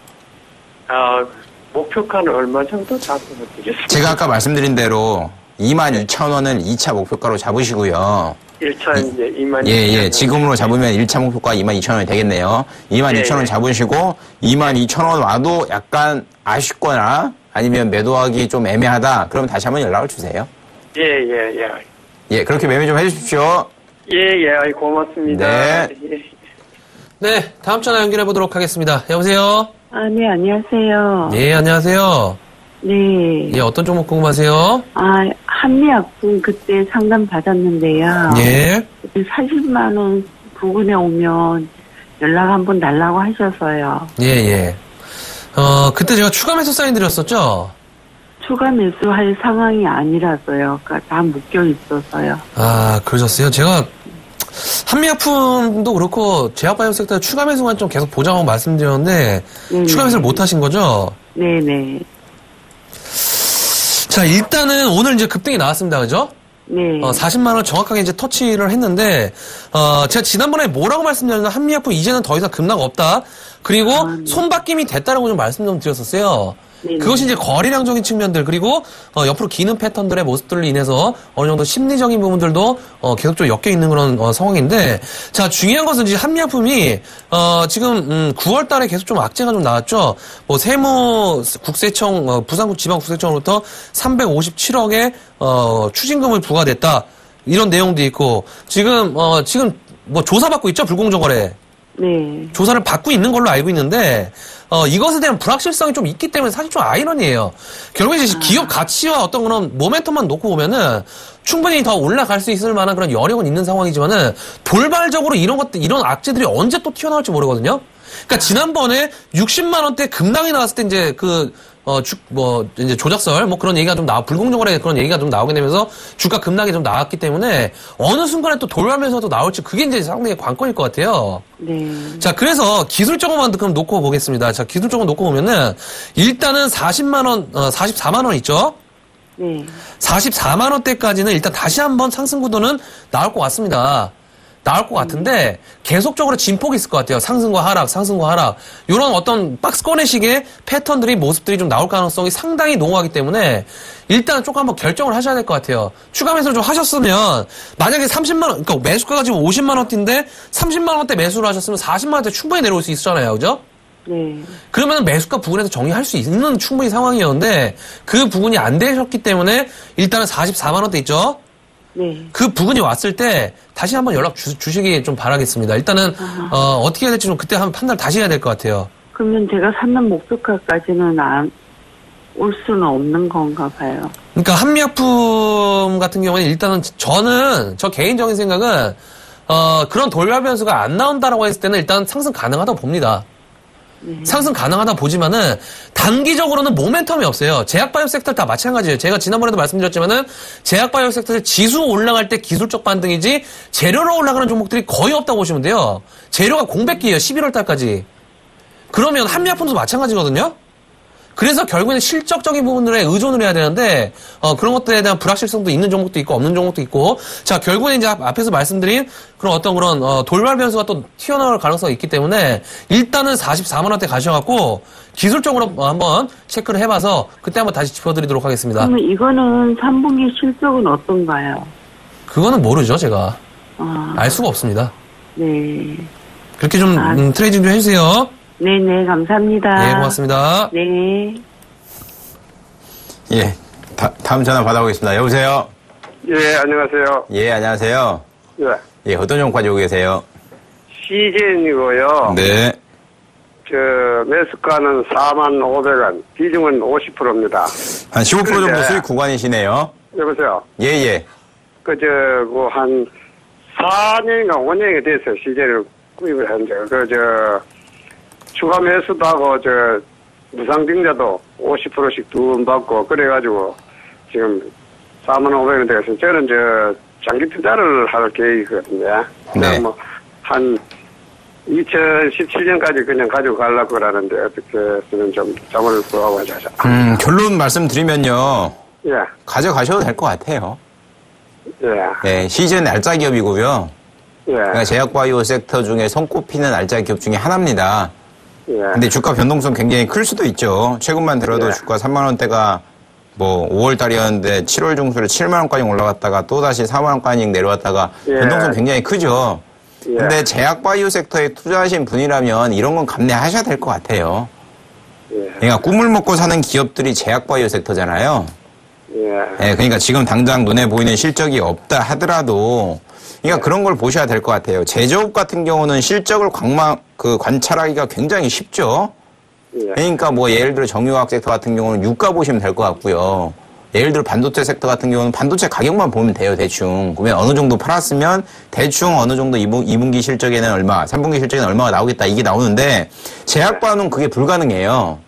아, 목표가는 얼마 정도 잡으면 되겠습니까? 제가 아까 말씀드린 대로 22,000원을 2차 목표가로 잡으시고요. 1차 이제 2만. 예. 지금으로 잡으면 1차 목표가 22,000원이 되겠네요. 22,000원 예. 잡으시고 22,000원 와도 약간 아쉽거나 아니면 매도하기 좀 애매하다. 그러면 다시 한번 연락을 주세요. 예, 예, 예. 예, 그렇게 매매 좀 해주십시오. 예, 예. 아이, 고맙습니다. 네. 예. 네, 다음 전화 연결해 보도록 하겠습니다. 여보세요? 아, 네, 안녕하세요. 예, 안녕하세요. 네. 예, 어떤 종목 궁금하세요? 아, 한미약품 그때 상담 받았는데요. 예. 그때 40만원 부근에 오면 연락 한번 달라고 하셔서요. 예. 그때 제가 추가 매수 사인 드렸었죠? 추가 매수할 상황이 아니라서요. 그러니까 다 묶여 있어서요. 아, 그러셨어요? 제가 한미약품도 그렇고 제약바이오 섹터 추가 매수만 좀 계속 보자고 말씀드렸는데 추가 매수를 못 하신 거죠? 네네. 자, 일단은 오늘 이제 급등이 나왔습니다. 그죠? 네. 40만 원 정확하게 이제 터치를 했는데, 제가 지난번에 뭐라고 말씀드렸냐면 한미약품 이제는 더 이상 급락 없다. 그리고 네. 손바뀜이 됐다라고 좀 말씀 좀 드렸었어요. 네네. 그것이 이제 거래량적인 측면들, 그리고, 옆으로 기는 패턴들의 모습들로 인해서 어느 정도 심리적인 부분들도, 계속적으로 엮여 있는 그런, 상황인데, 자, 중요한 것은 이제 한미약품이, 지금, 9월 달에 계속 좀 악재가 좀 나왔죠. 뭐, 세무국세청, 부산지방국세청으로부터 357억의, 추징금을 부과됐다. 이런 내용도 있고, 지금 뭐 조사받고 있죠? 불공정거래. 네. 조사를 받고 있는 걸로 알고 있는데, 이것에 대한 불확실성이 좀 있기 때문에 사실 좀 아이러니해요. 결국에 이제 기업 가치와 어떤 그런 모멘텀만 놓고 보면은 충분히 더 올라갈 수 있을 만한 그런 여력은 있는 상황이지만은 돌발적으로 이런 악재들이 언제 또 튀어나올지 모르거든요. 그러니까 지난번에 60만 원대 급락이 나왔을 때 이제 이제 조작설, 뭐 그런 얘기가 좀 불공정거래 그런 얘기가 좀 나오게 되면서 주가 급락이 좀 나왔기 때문에 어느 순간에 또 돌발면서도 나올지 그게 이제 상당히 관건일 것 같아요. 네. 자, 그래서 기술적으로만 그럼 놓고 보겠습니다. 자, 기술적으로 놓고 보면은 일단은 44만 원 있죠? 네. 44만 원대까지는 일단 다시 한번 상승 구도는 나올 것 같습니다. 나올 것 같은데 계속적으로 진폭이 있을 것 같아요. 상승과 하락, 상승과 하락. 이런 어떤 박스권의식의 패턴들이 모습들이 좀 나올 가능성이 상당히 농후하기 때문에 일단 조금 한번 결정을 하셔야 될 것 같아요. 추가 매수를 좀 하셨으면 만약에 30만 원, 그러니까 매수가가 지금 50만 원대인데 30만 원대 매수를 하셨으면 40만 원대 충분히 내려올 수 있잖아요. 그죠? 네. 그러면 매수가 부분에서 정리할 수 있는 충분히 상황이었는데 그 부분이 안 되셨기 때문에 일단은 44만 원대 있죠? 네. 그 부분이 왔을 때 다시 한번 연락 주시기 좀 바라겠습니다. 일단은 어떻게 해야 될지 좀 그때 한번 판단을 다시 해야 될 것 같아요. 그러면 제가 사는 목표가까지는 올 수는 없는 건가 봐요. 그러니까 한미약품 같은 경우는 일단은 저 개인적인 생각은 그런 돌발 변수가 안 나온다라고 했을 때는 일단 상승 가능하다고 봅니다. 상승 가능하다 보지만은 단기적으로는 모멘텀이 없어요. 제약바이오 섹터 다 마찬가지예요. 제가 지난번에도 말씀드렸지만은 제약바이오 섹터에 지수 올라갈 때 기술적 반등이지 재료로 올라가는 종목들이 거의 없다고 보시면 돼요. 재료가 공백기예요. 11월 달까지. 그러면 한미약품도 마찬가지거든요. 그래서 결국에는 실적적인 부분들에 의존을 해야 되는데 그런 것들에 대한 불확실성도 있는 종목도 있고 없는 종목도 있고 자 결국에 이제 앞에서 말씀드린 그런 어떤 그런 돌발 변수가 또 튀어나올 가능성이 있기 때문에 일단은 44만 원대 가셔갖고 기술적으로 한번 체크를 해봐서 그때 한번 다시 짚어드리도록 하겠습니다. 그러면 이거는 3분기 실적은 어떤가요? 그거는 모르죠 제가 알 수가 없습니다. 네. 그렇게 좀 트레이딩 좀 해주세요. 네네, 감사합니다. 네, 고맙습니다. 네. 예. 다음 전화 받아보겠습니다. 여보세요? 예, 안녕하세요. 예, 안녕하세요. 예. 예, 어떤 종목 가지고 계세요? CJN이고요. 네. 매수가는 45,500원, 비중은 50%입니다. 한 15% 정도 그런데- 수익 구간이시네요. 여보세요? 예, 예. 한 4년인가 5년이 됐어요. CJ를 구입을 한 지. 추가 매수도 하고, 무상증자도 50%씩 두 받고, 그래가지고, 지금 45,500원 돼서, 저는 장기 투자를 할 계획이거든요. 네. 한 2017년까지 그냥 가지고 가려고 그러는데, 어떻게는 좀 자문을 구하고 하자. 결론 말씀드리면요. 예, 가져가셔도 될 것 같아요. 예, 네, 시즌 날짜 기업이고요. 예, 그러니까 제약바이오 섹터 중에 손꼽히는 날짜 기업 중에 하나입니다. 예. 근데 주가 변동성 굉장히 클 수도 있죠. 최근만 들어도 예. 주가 3만 원대가 5월 달이었는데 7월 중순에 7만 원까지 올라갔다가 또 다시 4만 원까지 내려왔다가 예. 변동성 굉장히 크죠. 예. 근데 제약바이오 sek터에 투자하신 분이라면 이런 건 감내하셔야 될 것 같아요. 예. 그러니까 꿈을 먹고 사는 기업들이 제약바이오 섹터잖아요. 예. 그러니까 지금 당장 눈에 보이는 실적이 없다 하더라도 그러니까 그런 걸 보셔야 될 것 같아요. 제조업 같은 경우는 실적을 관찰하기가 굉장히 쉽죠. 예. 그러니까 예를 들어 정유화학 섹터 같은 경우는 유가 보시면 될 것 같고요. 예를 들어 반도체 섹터 같은 경우는 반도체 가격만 보면 돼요, 대충. 그러면 어느 정도 팔았으면 대충 어느 정도 2분기 실적에는 얼마, 3분기 실적에는 얼마가 나오겠다 이게 나오는데 제약바는 그게 불가능해요.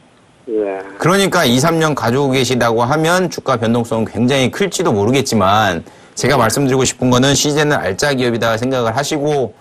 예. 그러니까 2, 3년 가지고 계시다고 하면 주가 변동성은 굉장히 클지도 모르겠지만 제가 말씀드리고 싶은 거는 시즌은 알짜 기업이다 생각을 하시고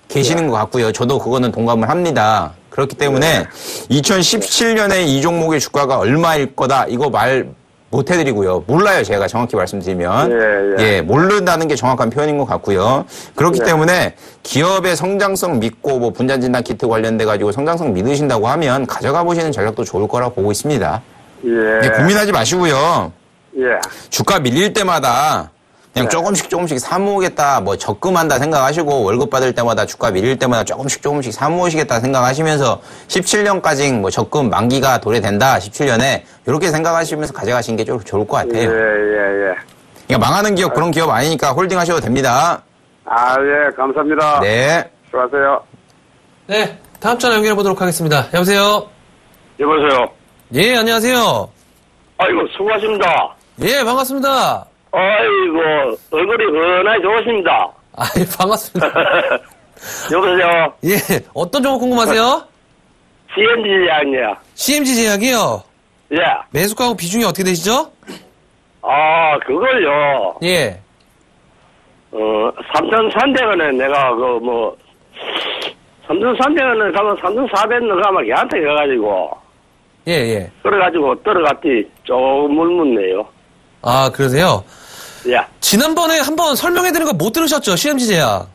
계시는 것 같고요. 저도 그거는 동감을 합니다. 그렇기 때문에 2017년에 이 종목의 주가가 얼마일 거다 이거 말 못 해드리고요. 몰라요, 제가 정확히 말씀드리면. 예, 모른다는 게 정확한 표현인 것 같고요. 그렇기 때문에 기업의 성장성 믿고 뭐 분자진단 키트 관련돼가지고 성장성 믿으신다고 하면 가져가 보시는 전략도 좋을 거라고 보고 있습니다. 예, 고민하지 마시고요. 예. 주가 밀릴 때마다 그냥 조금씩 사모으겠다, 뭐 적금한다 생각하시고 월급 받을 때마다 주가 밀릴 때마다 조금씩 사모으시겠다 생각하시면서 17년까지 뭐 적금 만기가 도래된다, 17년에 이렇게 생각하시면서 가져가시는 게 좀 좋을 것 같아요. 예. 그러니까 망하는 기업 그런 기업 아니니까 홀딩 하셔도 됩니다. 아, 예, 감사합니다. 네. 수고하세요. 네, 다음 전화 연결해 보도록 하겠습니다. 여보세요? 여보세요? 예, 안녕하세요. 아이고, 수고하십니다. 예, 반갑습니다. 아이고, 얼굴이 흔하게 좋으십니다. 예, 반갑습니다. 여보세요? 예, 어떤 종목 궁금하세요? CNG 제약이요. CMG 제약이요? 예. 매수가하고 비중이 어떻게 되시죠? 아, 그걸요. 예. 3,300원에 내가 3,300원에 가면 3,400원 가면 걔한테 가가지고. 예. 그래가지고 들어갔더니 조금 물묻네요. 아, 그러세요? 예. 지난번에 한번 설명해드린 거 못 들으셨죠? CMG 제약.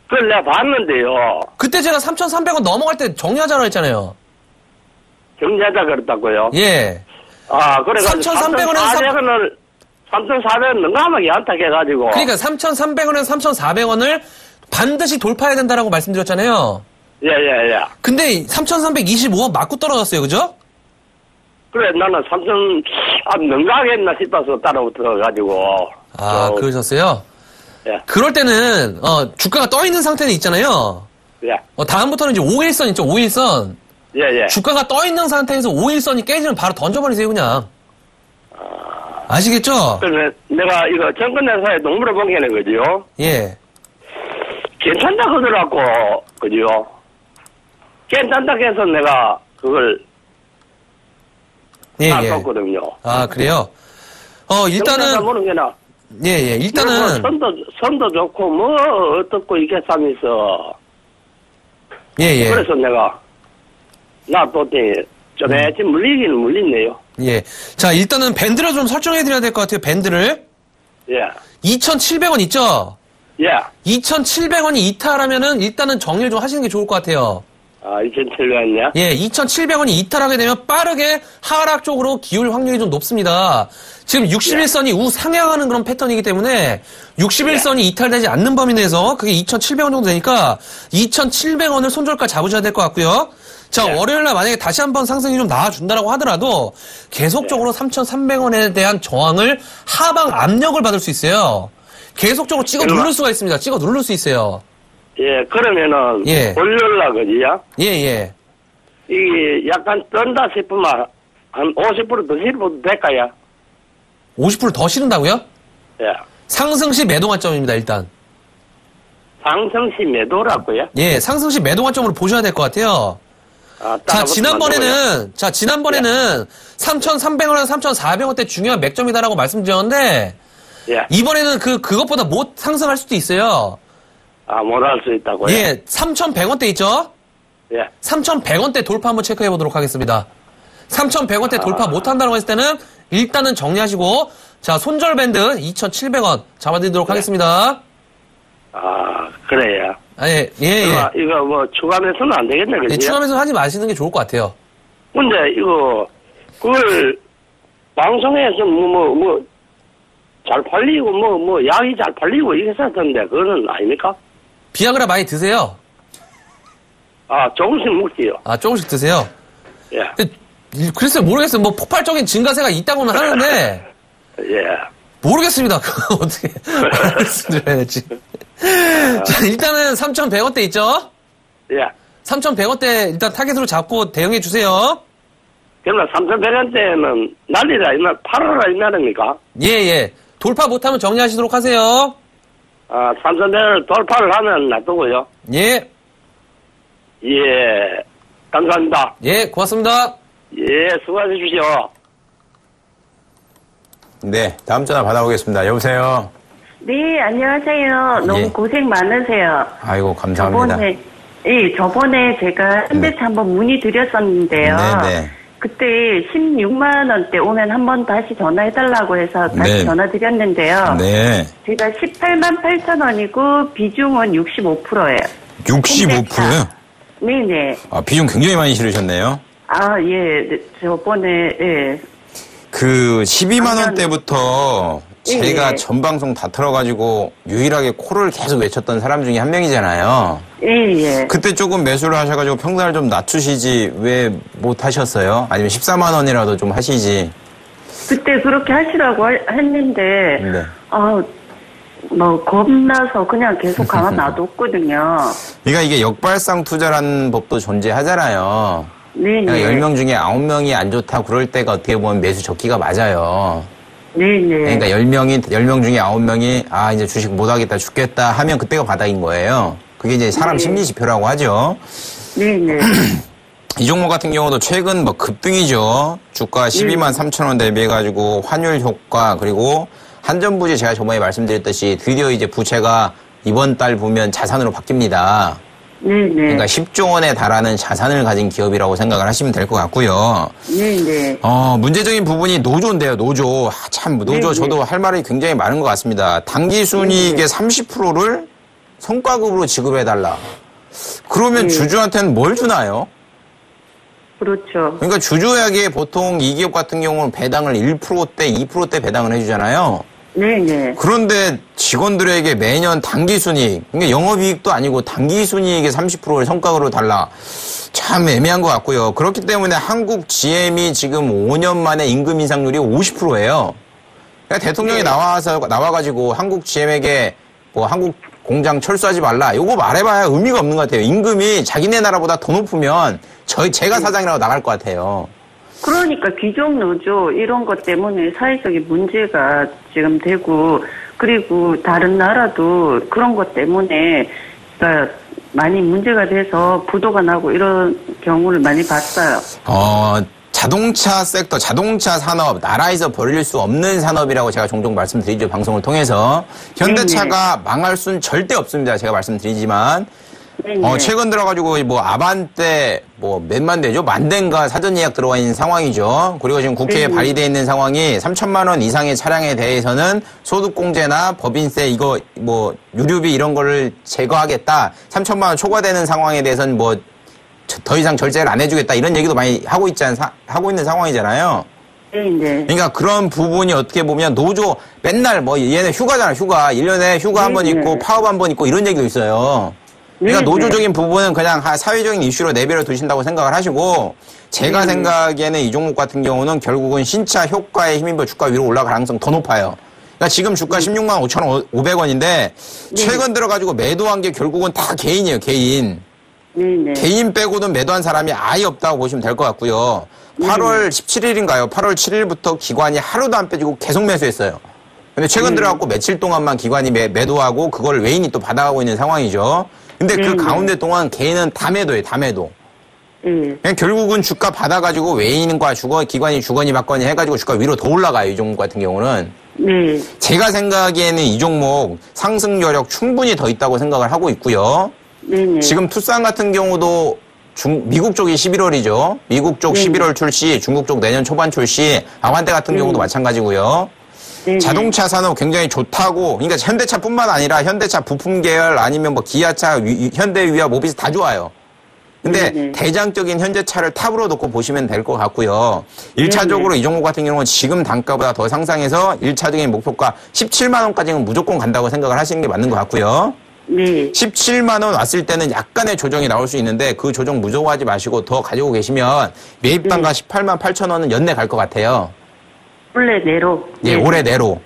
그걸 내가 봤는데요. 그때 제가 3,300원 넘어갈 때 정리하자고 했잖아요. 정리하자 그랬다고요? 예. 아, 그래가지고 3,400원은 3,400원 능감하게 안타해가지고. 그러니까 3,300원에서 3,400원을 반드시 돌파해야 된다라고 말씀드렸잖아요. 예. 근데 3,325원 맞고 떨어졌어요, 그죠? 그래, 나는 능가하겠나 싶어서 따라붙어가지고. 아, 그러셨어요? 예. 그럴 때는, 주가가 떠 있는 상태는 있잖아요. 예. 다음부터는 이제 5일선 있죠, 5일선. 예. 주가가 떠 있는 상태에서 5일선이 깨지면 바로 던져버리세요, 그냥. 아시겠죠? 그래, 내가 이거 정권회사에 농물을 본 게는 그죠? 예. 괜찮다 하더라고, 그죠? 괜찮다 해서 내가 그걸 예. 놨었거든요. 아, 그래요? 일단은. 일단은. 선도 좋고, 뭐, 어떻고, 이게 싸면서. 예. 그래서 내가, 놔뒀더니, 좀 물리기는 물리네요. 예. 자, 일단은 밴드를 좀 설정해드려야 될 것 같아요, 밴드를. 예. 2,700원 있죠? 예. 2,700원이 이탈하면은 일단은 정리를 좀 하시는 게 좋을 것 같아요. 아, 2,700원이야? 예, 2,700원이 이탈하게 되면 빠르게 하락 쪽으로 기울 확률이 좀 높습니다. 지금 61선이 우상향하는 그런 패턴이기 때문에 61선이 이탈되지 않는 범위 내에서 그게 2,700원 정도 되니까 2,700원을 손절가 잡으셔야 될 것 같고요. 자, 월요일날 만약에 다시 한번 상승이 좀 나와준다라고 하더라도 계속적으로 3,300원에 대한 저항을 하방 압력을 받을 수 있어요. 계속적으로 찍어 누를 수가 있습니다. 찍어 누를 수 있어요. 예, 그러면은, 예. 올려라, 그지야? 예. 이게 약간 뜬다 싶으면, 한 50% 더 실어도 될까요? 50% 더 실은다고요? 예. 상승시 매도 관점입니다, 일단. 상승시 매도라고요? 예, 상승시 매도 관점으로 보셔야 될 것 같아요. 아, 자, 지난번에는 3,300원에서 3,400원대 중요한 맥점이다라고 말씀드렸는데, 예. 이번에는 그것보다 못 상승할 수도 있어요. 아, 못할 수 있다고요? 예, 3,100원대 있죠? 예. 3,100원대 돌파 한번 체크해 보도록 하겠습니다. 3,100원대 돌파 못한다고 했을 때는 일단은 정리하시고, 자, 손절 밴드 2,700원 잡아드리도록 하겠습니다. 아, 그래요. 아, 예. 이거 뭐, 추가 매수는 안 되겠네, 그지? 예, 추가 매수 하지 마시는 게 좋을 것 같아요. 근데 이거, 그걸, 방송에서 잘 팔리고, 약이 잘 팔리고, 이게 썼던데, 그거는 아닙니까? 비아그라 많이 드세요? 아, 조금씩 먹지요. 아, 조금씩 드세요? 예. 글쎄요, 모르겠어요. 뭐, 폭발적인 증가세가 있다고는 하는데, 예. 모르겠습니다. 그거 어떻게 말씀드려야 될지. 자, 일단은 3,100원대 있죠? 예. 3,100원대 일단 타겟으로 잡고 대응해 주세요. 그러면 3,100원대는 난리라, 팔아라, 이 말입니까? 예. 돌파 못하면 정리하시도록 하세요. 아, 3,100원 돌파를 하면 놔두고요. 예. 예. 감사합니다. 예, 고맙습니다. 예, 수고해 주십시오. 네, 다음 전화 받아보겠습니다. 여보세요? 네, 안녕하세요. 너무 예. 고생 많으세요. 아이고, 감사합니다. 저번에 제가 현대차 한번 문의 드렸었는데요. 네네. 그때 16만 원대 오면 한번 다시 전화해달라고 해서 다시 네. 전화드렸는데요. 네. 제가 18만 8천 원이고 비중은 65%예요. 65%요? 네네. 아, 비중 굉장히 많이 실으셨네요. 아, 예. 네, 저번에, 예. 그 12만 원대부터 제가 예. 전 방송 다 틀어가지고 유일하게 코를 계속 외쳤던 사람 중에 한 명이잖아요. 예, 예. 그때 조금 매수를 하셔가지고 평단을 좀 낮추시지 왜 못 하셨어요? 아니면 14만 원이라도 좀 하시지. 그때 그렇게 하시라고 했는데, 네. 겁나서 그냥 계속 가만 놔뒀거든요. 그러니까 이게 역발상 투자라는 법도 존재하잖아요. 네네. 그러니까 10명 중에 9명이 안 좋다 그럴 때가 어떻게 보면 매수 적기가 맞아요. 네네. 그러니까 10명 중에 9명이 아, 이제 주식 못 하겠다, 죽겠다 하면 그때가 바닥인 거예요. 그게 이제 사람 네. 심리 지표라고 하죠. 네네. 이 종목 같은 경우도 최근 뭐 급등이죠. 주가 12만 3천 원 대비해가지고 환율 효과 그리고 한전부지 제가 저번에 말씀드렸듯이 드디어 이제 부채가 이번 달 보면 자산으로 바뀝니다. 네네. 그러니까 10조 원에 달하는 자산을 가진 기업이라고 생각을 하시면 될 것 같고요. 네네. 문제적인 부분이 노조인데요, 노조. 참, 노조 네네. 저도 할 말이 굉장히 많은 것 같습니다. 당기순이익의 30%를 성과급으로 지급해달라. 그러면 주주한테는 뭘 주나요? 그렇죠. 그러니까 주주에게 보통 이 기업 같은 경우는 배당을 1%대, 2%대 배당을 해주잖아요. 네네. 그런데 직원들에게 매년 당기순이익, 그러니까 영업이익도 아니고 당기순이익의 30%를 성과급으로 달라. 참 애매한 것 같고요. 그렇기 때문에 한국 GM이 지금 5년 만에 임금 인상률이 50%예요. 그러니까 대통령이 나와가지고 한국 GM에게 뭐 한국 공장 철수하지 말라. 요거 말해봐야 의미가 없는 것 같아요. 임금이 자기네 나라보다 더 높으면 제가 사장이라고 나갈 것 같아요. 그러니까 귀족 노조 이런 것 때문에 사회적인 문제가 지금 되고 그리고 다른 나라도 그런 것 때문에 그러니까 많이 문제가 돼서 부도가 나고 이런 경우를 많이 봤어요. 자동차 섹터, 자동차 산업, 나라에서 벌릴 수 없는 산업이라고 제가 종종 말씀드리죠. 방송을 통해서. 현대차가 망할 수는 절대 없습니다. 제가 말씀드리지만. 최근 들어가지고 뭐 아반떼 뭐 몇만 대죠? 만 대인가 사전 예약 들어와 있는 상황이죠. 그리고 지금 국회에 발의되어 있는 상황이 3천만 원 이상의 차량에 대해서는 소득공제나 법인세 이거 뭐 유류비 이런 거를 제거하겠다. 3천만 원 초과되는 상황에 대해서는 뭐 더 이상 절제를 안 해주겠다 이런 얘기도 많이 하고 있는 상황이잖아요. 네. 그러니까 그런 부분이 어떻게 보면 노조 맨날 뭐 얘네 휴가잖아, 휴가. 1년에 휴가 한 번 있고 파업 한 번 있고 이런 얘기도 있어요. 그러니까 노조적인 부분은 그냥 사회적인 이슈로 내버려 두신다고 생각을 하시고 제가 생각에는 이 종목 같은 경우는 결국은 신차 효과에 힘입어 주가 위로 올라갈 가능성이 더 높아요. 그러니까 지금 주가 16만 5,500원인데 최근 들어가지고 매도한 게 결국은 다 개인이에요, 개인. 개인 빼고는 매도한 사람이 아예 없다고 보시면 될 것 같고요. 8월 17일인가요? 8월 7일부터 기관이 하루도 안 빼지고 계속 매수했어요. 근데 최근 들어갖고 며칠 동안만 기관이 매도하고 그걸 외인이 또 받아가고 있는 상황이죠. 근데 그 가운데 동안 개인은 다 매도해요, 다 매도. 그냥 결국은 주가 받아가지고 외인과 기관이 주거니 받거니 해가지고 주가 위로 더 올라가요, 이 종목 같은 경우는. 제가 생각에는 이 종목 상승 여력 충분히 더 있다고 생각을 하고 있고요. 지금 투싼 같은 경우도 미국 쪽이 11월이죠. 미국 쪽 11월 출시, 중국 쪽 내년 초반 출시, 아반떼 같은 경우도 마찬가지고요. 자동차 산업 굉장히 좋다고, 그러니까 현대차뿐만 아니라 현대차 부품 계열 아니면 뭐 기아차, 현대위아, 모비스 다 좋아요. 근데 대장적인 현대차를 탑으로 놓고 보시면 될 것 같고요. 1차적으로 이 종목 같은 경우는 지금 단가보다 더 상상해서 1차적인 목표가 17만 원까지는 무조건 간다고 생각을 하시는 게 맞는 것 같고요. 17만 원 왔을 때는 약간의 조정이 나올 수 있는데 그 조정 무서워하지 마시고 더 가지고 계시면 매입 단가 18만 8천 원은 연내 갈 것 같아요. 올해 내로. 예, 올해 내로.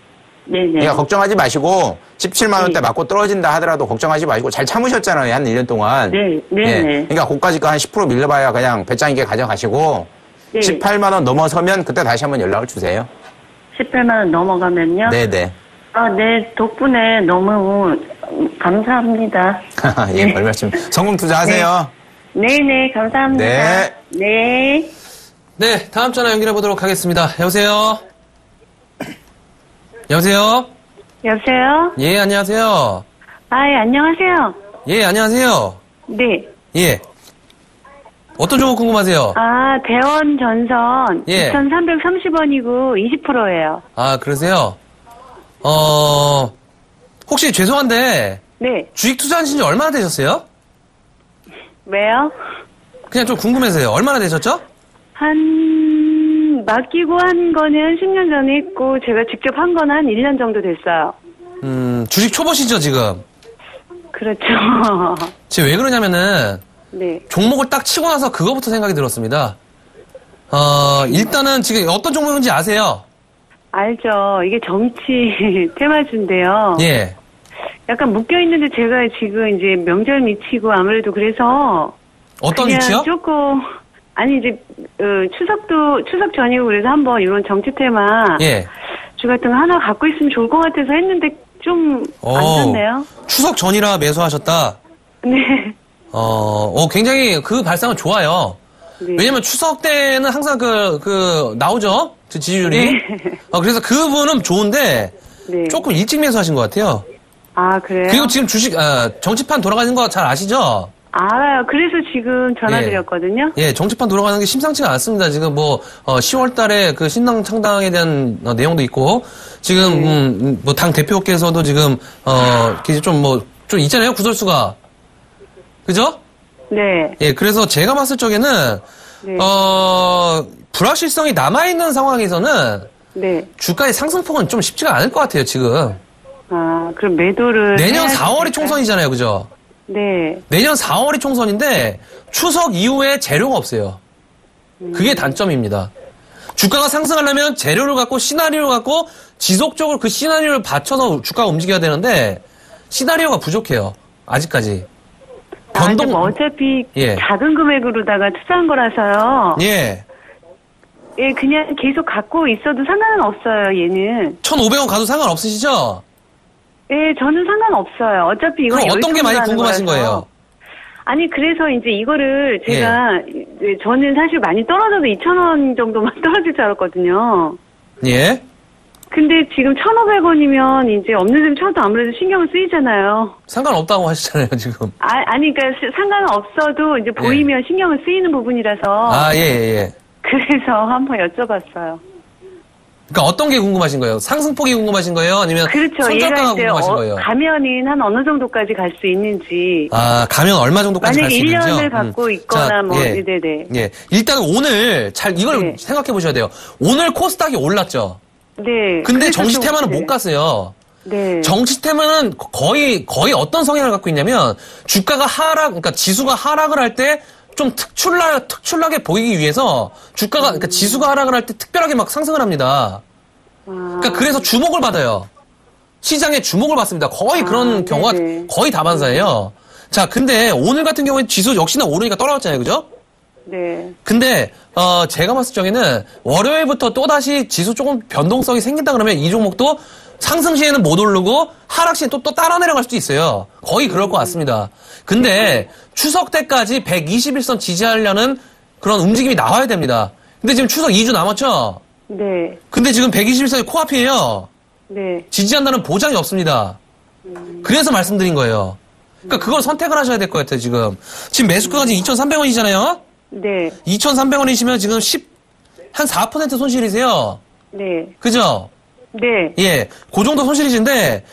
그러니까 걱정하지 마시고 17만 원대 맞고 떨어진다 하더라도 걱정하지 마시고 잘 참으셨잖아요. 한 1년 동안. 예, 그러니까 고가지가 한 10% 밀려봐야 그냥 배짱 있게 가져가시고 18만 원 넘어서면 그때 다시 한번 연락을 주세요. 18만 원 넘어가면요? 네네. 네, 덕분에 너무 감사합니다. 예, 별 말씀. 성공 투자하세요. 네네, 감사합니다. 네. 네, 다음 전화 연결해 보도록 하겠습니다. 여보세요? 여보세요? 여보세요? 예, 안녕하세요. 예, 안녕하세요. 예, 안녕하세요. 네. 예. 어떤 종목 궁금하세요? 대원 전선 예. 2,330원이고 20%예요. 아, 그러세요? 혹시 죄송한데 네. 주식 투자하신 지 얼마나 되셨어요? 왜요? 그냥 좀 궁금해서요. 얼마나 되셨죠? 맡기고 한 거는 10년 전에 했고, 제가 직접 한 건 한 1년 정도 됐어요. 주식 초보시죠, 지금? 그렇죠. 지금 왜 그러냐면은, 네. 종목을 딱 치고 나서 그거부터 생각이 들었습니다. 일단은 지금 어떤 종목인지 아세요? 알죠. 이게 정치 테마주인데요. 예. 약간 묶여있는데 제가 지금 이제 명절 미치고 아무래도 그래서. 어떤 그냥 위치요? 조금, 아니 이제, 추석 전이고 그래서 한번 이런 정치 테마. 예. 주 같은 거 하나 갖고 있으면 좋을 것 같아서 했는데 좀 안 좋네요. 추석 전이라 매수하셨다? 네. 굉장히 그 발상은 좋아요. 네. 왜냐면 추석 때는 항상 나오죠? 그 지지율이. 네. 그래서 그분은 좋은데, 네. 조금 일찍 매수하신 것 같아요. 아, 그래요? 그리고 지금 정치판 돌아가는 거 잘 아시죠? 알아요. 그래서 지금 전화드렸거든요. 예, 정치판 돌아가는 게 심상치가 않습니다. 지금 10월 달에 그 신당 창당에 대한 내용도 있고, 지금, 당 대표께서도 지금, 좀 있잖아요, 구설수가. 그죠? 네. 예, 그래서 제가 봤을 적에는, 네. 불확실성이 남아있는 상황에서는, 네. 주가의 상승폭은 좀 쉽지가 않을 것 같아요, 지금. 그럼 매도를. 내년 해야 4월이 될까요? 총선이잖아요, 그죠? 네. 내년 4월이 총선인데 추석 이후에 재료가 없어요. 그게 단점입니다. 주가가 상승하려면 재료를 갖고 시나리오를 갖고 지속적으로 그 시나리오를 받쳐서 주가가 움직여야 되는데 시나리오가 부족해요. 아직까지. 변동. 어차피 예. 작은 금액으로다가 투자한 거라서요. 예. 예, 그냥 계속 갖고 있어도 상관은 없어요, 얘는. 1,500원 가도 상관없으시죠? 예, 저는 상관없어요. 어차피 이건 그럼 어떤 게 많이 궁금하신 거예요? 아니, 그래서 이제 이거를 제가, 저는 사실 많이 떨어져도 2,000원 정도만 떨어질 줄 알았거든요. 예. 근데 지금 1,500원이면 이제 없는 셈 쳐도 아무래도 신경을 쓰이잖아요. 상관없다고 하시잖아요, 지금. 아니, 그러니까 상관은 없어도 이제 보이면 신경을 쓰이는 부분이라서. 예. 그래서 한번 여쭤봤어요. 그러니까 어떤 게 궁금하신 거예요? 상승폭이 궁금하신 거예요? 아니면 그렇죠. 손절가가 궁금하신 거예요? 가면은 한 어느 정도까지 갈 수 있는지. 가면 얼마 정도까지 갈 수 있는지요? 만약에 1년을 갖고 있거나 네네. 예. 일단 오늘 이걸 생각해 보셔야 돼요. 오늘 코스닥이 올랐죠? 네. 근데 정치 테마는 못 갔어요. 네. 정치 테마는 거의 어떤 성향을 갖고 있냐면 주가가 그러니까 지수가 하락을 할 때 좀 특출나게 보이기 위해서 그러니까 지수가 하락을 할 때 특별하게 막 상승을 합니다. 그러니까 그래서 주목을 받아요. 시장에 주목을 받습니다. 거의 그런 경우가 거의 다반사예요. 자, 근데 오늘 같은 경우에 지수 역시나 오르니까 떨어졌잖아요. 그죠? 네. 근데 제가 봤을 적에는 월요일부터 또다시 지수 조금 변동성이 생긴다 그러면 이 종목도 상승 시에는 못 오르고 하락 시에는 또 따라 내려갈 수도 있어요. 거의 그럴 것 같습니다. 근데 추석 때까지 121선 지지하려는 그런 움직임이 나와야 됩니다. 근데 지금 추석 2주 남았죠? 네. 근데 지금 121선이 코앞이에요. 네. 지지한다는 보장이 없습니다. 그래서 말씀드린 거예요. 그러니까 그걸 선택을 하셔야 될 것 같아요, 지금. 지금 매수가가 지금 2,300원이잖아요? 네. 2,300원이시면 지금 한 4% 손실이세요. 네. 그죠? 네. 예, 그 정도 손실이신데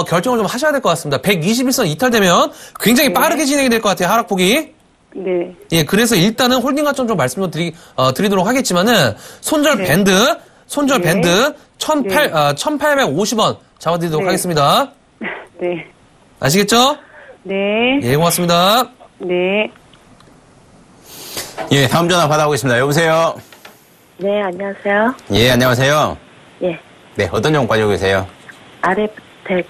결정을 좀 하셔야 될 것 같습니다. 121선 이탈되면 굉장히 빠르게 진행이 될 것 같아요, 하락폭이. 네. 예, 그래서 일단은 홀딩 가점 좀 말씀을 드리도록 하겠지만은 손절 밴드 1,850원 잡아드리도록 하겠습니다. 네. 아시겠죠? 네. 예, 고맙습니다. 네. 예, 다음 전화 받아보겠습니다. 여보세요? 네, 안녕하세요. 예, 안녕하세요. 예. 네, 어떤 종목 가지고 계세요? 아래텍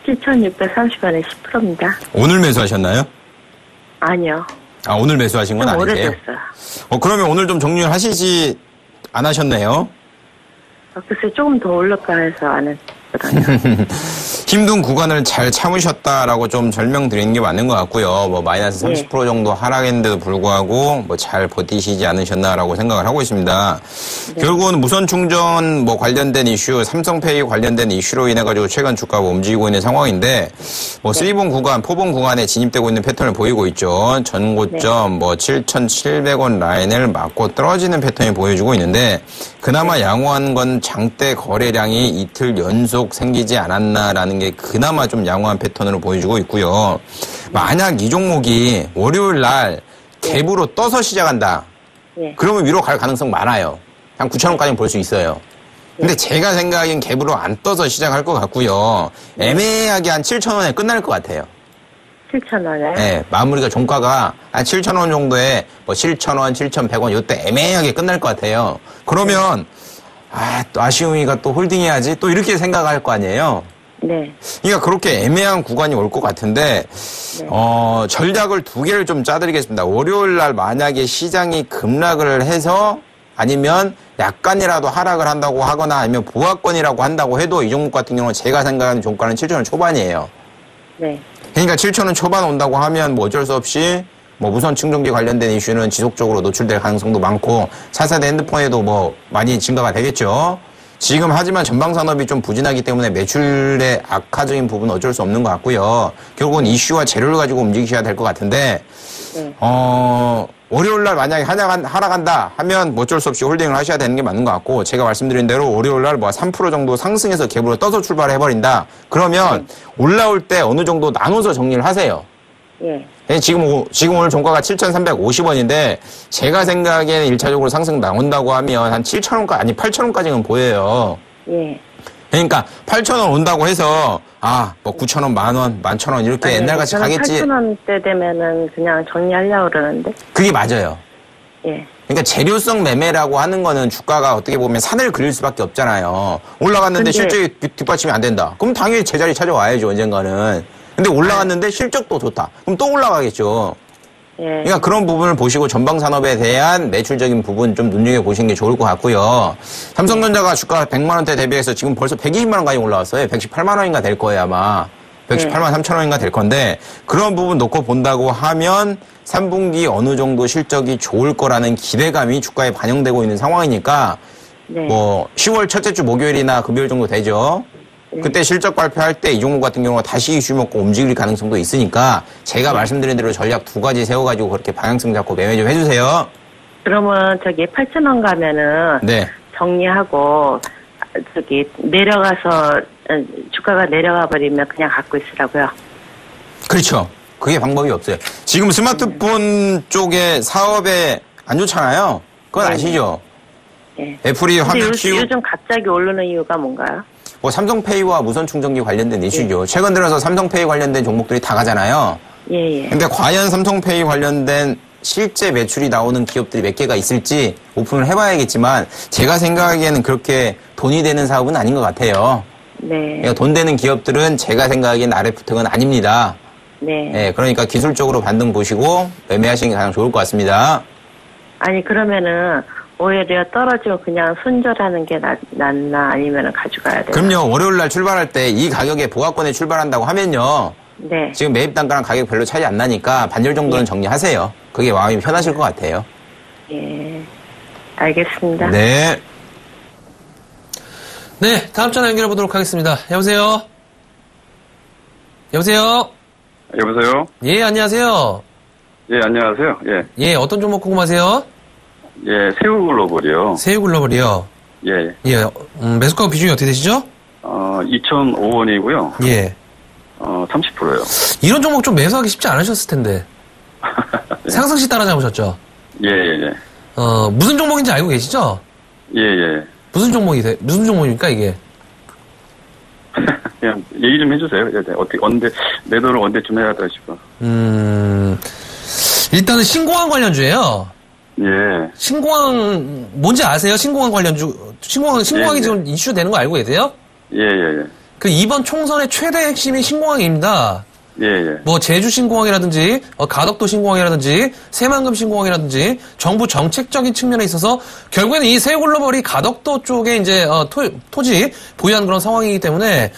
7,630원에 10%입니다. 오늘 매수하셨나요? 아니요. 오늘 매수하신 건 좀 아니세요? 오래됐어요. 그러면 오늘 좀 정리를 하시지 않으셨네요? 글쎄 조금 더 올릴까 해서 안 했거든요. 힘든 구간을 잘 참으셨다라고 좀 설명드리는 게 맞는 것 같고요. 뭐 마이너스 30% 정도 하락했는데도 불구하고 뭐 잘 버티시지 않으셨나라고 생각을 하고 있습니다. 결국은 무선 충전 뭐 관련된 이슈, 삼성페이 관련된 이슈로 인해 가지고 최근 주가가 움직이고 있는 상황인데 뭐 3번 구간, 4번 구간에 진입되고 있는 패턴을 보이고 있죠. 전고점 뭐 7,700원 라인을 맞고 떨어지는 패턴이 보여주고 있는데 그나마 양호한 건 장대 거래량이 이틀 연속 생기지 않았나라는 게 그나마 좀 양호한 패턴으로 보여주고 있고요. 만약 이 종목이 월요일 날 갭으로 떠서 시작한다. 그러면 위로 갈 가능성 많아요. 한 9,000원까지는 볼 수 있어요. 근데 제가 생각엔 갭으로 안 떠서 시작할 것 같고요. 애매하게 한 7,000원에 끝날 것 같아요. 7,000원에? 네, 마무리가 종가가 한 7,000원 정도에 뭐 7,000원, 7,100원 요때 애매하게 끝날 것 같아요. 그러면 또 아쉬움이가 또 홀딩해야지 또 이렇게 생각할 거 아니에요. 네. 그러니까 그렇게 애매한 구간이 올 것 같은데 전략을 두 개를 좀 짜드리겠습니다. 월요일 날 만약에 시장이 급락을 해서 아니면 약간이라도 하락을 한다고 하거나 아니면 보합권이라고 한다고 해도 이 종목 같은 경우는 제가 생각하는 종가는 7,000원 초반이에요. 네. 그러니까 7,000원 초반 온다고 하면 뭐 어쩔 수 없이 뭐 무선 충전기 관련된 이슈는 지속적으로 노출될 가능성도 많고 차세대 핸드폰에도 뭐 많이 증가가 되겠죠. 지금 하지만 전방산업이 좀 부진하기 때문에 매출의 악화적인 부분은 어쩔 수 없는 것 같고요. 결국은 이슈와 재료를 가지고 움직이셔야 될 것 같은데 월요일 날 만약에 하락한다 하면 뭐 어쩔 수 없이 홀딩을 하셔야 되는 게 맞는 것 같고 제가 말씀드린 대로 월요일 날 뭐 3% 정도 상승해서 갭으로 떠서 출발해버린다. 그러면 올라올 때 어느 정도 나눠서 정리를 하세요. 지금 오늘 종가가 7,350원인데 제가 생각에는 1차적으로 상승 나온다고 하면 한 7,000원까지 아니 8,000원까지는 보여요. 그러니까 8,000원 온다고 해서 뭐 9,000원, 만원, 11,000원 이렇게 옛날같이 가겠지. 8,000원대 되면은 그냥 정리하려고 그러는데. 그게 맞아요. 그러니까 재료성 매매라고 하는 거는 주가가 어떻게 보면 산을 그릴 수밖에 없잖아요. 올라갔는데 실적이 뒷받침이 안 된다. 그럼 당연히 제자리 찾아와야죠, 언젠가는. 근데 올라갔는데 실적도 좋다. 그럼 또 올라가겠죠. 그러니까 그런 부분을 보시고 전방산업에 대한 매출적인 부분 좀 눈여겨보시는 게 좋을 것 같고요. 삼성전자가 주가 100만 원대 대비해서 지금 벌써 120만 원까지 올라왔어요. 118만 원인가 될 거예요, 아마. 118만 3천 원인가 될 건데 그런 부분 놓고 본다고 하면 3분기 어느 정도 실적이 좋을 거라는 기대감이 주가에 반영되고 있는 상황이니까 뭐 10월 첫째 주 목요일이나 금요일 정도 되죠. 그때 실적 발표할 때 이 종목 같은 경우가 다시 이슈 먹고 움직일 가능성도 있으니까 제가 말씀드린 대로 전략 두 가지 세워가지고 그렇게 방향성 잡고 매매 좀 해주세요. 그러면 저기 8,000원 가면은 정리하고 저기 내려가서 주가가 내려가 버리면 그냥 갖고 있으라고요. 그렇죠. 그게 방법이 없어요. 지금 스마트폰 쪽에 사업에 안 좋잖아요. 그건 아시죠? 애플이 화면 요즘 갑자기 오르는 이유가 뭔가요? 뭐 삼성페이와 무선 충전기 관련된 이슈죠. 최근 들어서 삼성페이 관련된 종목들이 다 가잖아요. 근데 과연 삼성페이 관련된 실제 매출이 나오는 기업들이 몇 개가 있을지 오픈을 해봐야겠지만 제가 생각하기에는 그렇게 돈이 되는 사업은 아닌 것 같아요. 그러니까 돈 되는 기업들은 제가 생각하기엔 RF특은 아닙니다. 그러니까 기술적으로 반등 보시고 매매하시는 게 가장 좋을 것 같습니다. 아니 그러면은 오히려 떨어지고 그냥 손절하는 게 낫나 아니면 가져가야 돼요? 그럼요. 월요일 날 출발할 때 이 가격에 보합권에 출발한다고 하면요. 지금 매입 단가랑 가격 별로 차이 안 나니까 반절 정도는 정리하세요. 그게 마음이 편하실 것 같아요. 알겠습니다. 네, 다음 전화 연결해 보도록 하겠습니다. 여보세요? 여보세요? 여보세요? 예, 안녕하세요. 예, 안녕하세요. 예, 어떤 종목 궁금하세요? 예, 새우글로벌이요. 새우글로벌이요? 매수가 비중이 어떻게 되시죠? 2,005원이고요. 30%예요. 이런 종목 좀 매수하기 쉽지 않으셨을 텐데. 상승시 따라잡으셨죠? 무슨 종목인지 알고 계시죠? 무슨 종목입니까, 이게? 그냥 얘기 좀 해주세요. 언제, 매도를 언제쯤 해야 돼 싶어. 일단은 신공항 관련주예요. 신공항, 뭔지 아세요? 신공항 관련주. 신공항이 지금 이슈 되는 거 알고 계세요? 그 이번 총선의 최대 핵심이 신공항입니다. 뭐 제주 신공항이라든지 가덕도 신공항이라든지 새만금 신공항이라든지 정부 정책적인 측면에 있어서 결국에는 이 세계글로벌이 가덕도 쪽에 이제 토지 보유한 그런 상황이기 때문에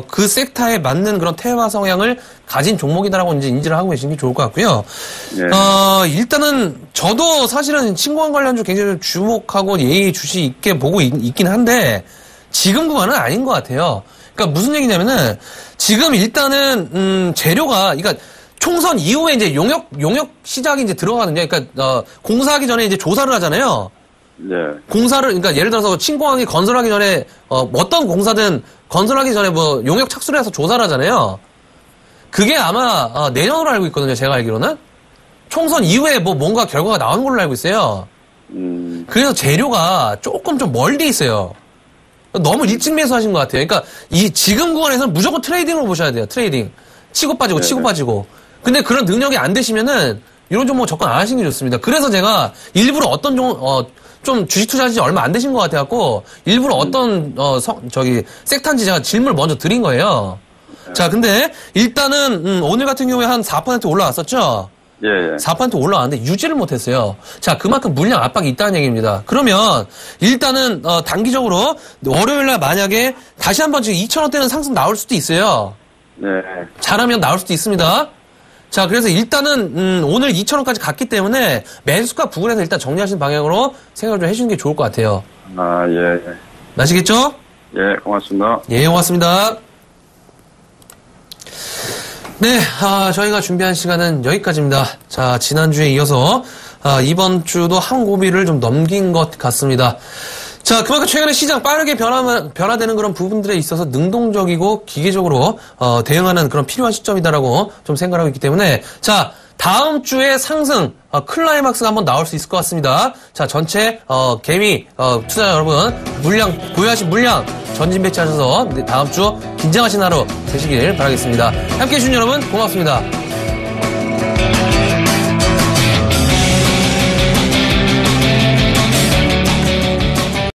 그 섹터에 맞는 그런 태화 성향을 가진 종목이다라고 이제 인지를 하고 계시는 게 좋을 것 같고요. 일단은 저도 사실은 신공항 관련주 굉장히 주목하고 예의주시 있게 보고 있긴 한데 지금 구간은 아닌 것 같아요. 그러니까 무슨 얘기냐면은 지금 일단은 재료가 그러니까 총선 이후에 이제 용역 시작이 이제 들어가거든요. 그러니까 공사하기 전에 이제 조사를 하잖아요. 네. 공사를 그러니까 예를 들어서 신공항이 건설하기 전에 어떤 공사든 건설하기 전에 뭐 용역 착수를 해서 조사를 하잖아요. 그게 아마 내년으로 알고 있거든요. 제가 알기로는 총선 이후에 뭐 뭔가 결과가 나오는 걸로 알고 있어요. 그래서 재료가 조금 좀 멀리 있어요. 너무 일찍 매수하신 것 같아요. 그러니까 이 지금 구간에서는 무조건 트레이딩으로 보셔야 돼요. 트레이딩. 치고 빠지고 네네. 치고 빠지고. 근데 그런 능력이 안 되시면은 이런 종목 접근 안 하시는 게 좋습니다. 그래서 제가 일부러 어떤 좀 주식 투자하신 지 얼마 안 되신 것 같아갖고 일부러 어떤 섹터인지 제가 질문을 먼저 드린 거예요. 자, 근데 일단은 오늘 같은 경우에 한 4% 올라왔었죠. 예. 4% 올라왔는데 유지를 못했어요. 자, 그만큼 물량 압박이 있다는 얘기입니다. 그러면 일단은 단기적으로 월요일날 만약에 다시 한번 지금 2,000원대는 상승 나올 수도 있어요. 네. 잘하면 나올 수도 있습니다. 자, 그래서 일단은 오늘 2,000원까지 갔기 때문에 매수가 부근에서 일단 정리하시는 방향으로 생각을 좀 해주는 게 좋을 것 같아요. 아, 예. 아시겠죠? 예, 고맙습니다. 예, 고맙습니다. 네, 저희가 준비한 시간은 여기까지입니다. 자, 지난주에 이어서 이번 주도 한 고비를 좀 넘긴 것 같습니다. 자, 그만큼 최근에 시장 빠르게 변화되는 그런 부분들에 있어서 능동적이고 기계적으로 대응하는 그런 필요한 시점이다라고 좀 생각하고 있기 때문에 자, 다음 주에 상승 클라이막스가 한번 나올 수 있을 것 같습니다. 자, 전체 개미 투자자 여러분 물량 보유하신 물량 전진 배치하셔서 다음 주 긴장하신 하루 되시길 바라겠습니다. 함께해 주신 여러분 고맙습니다.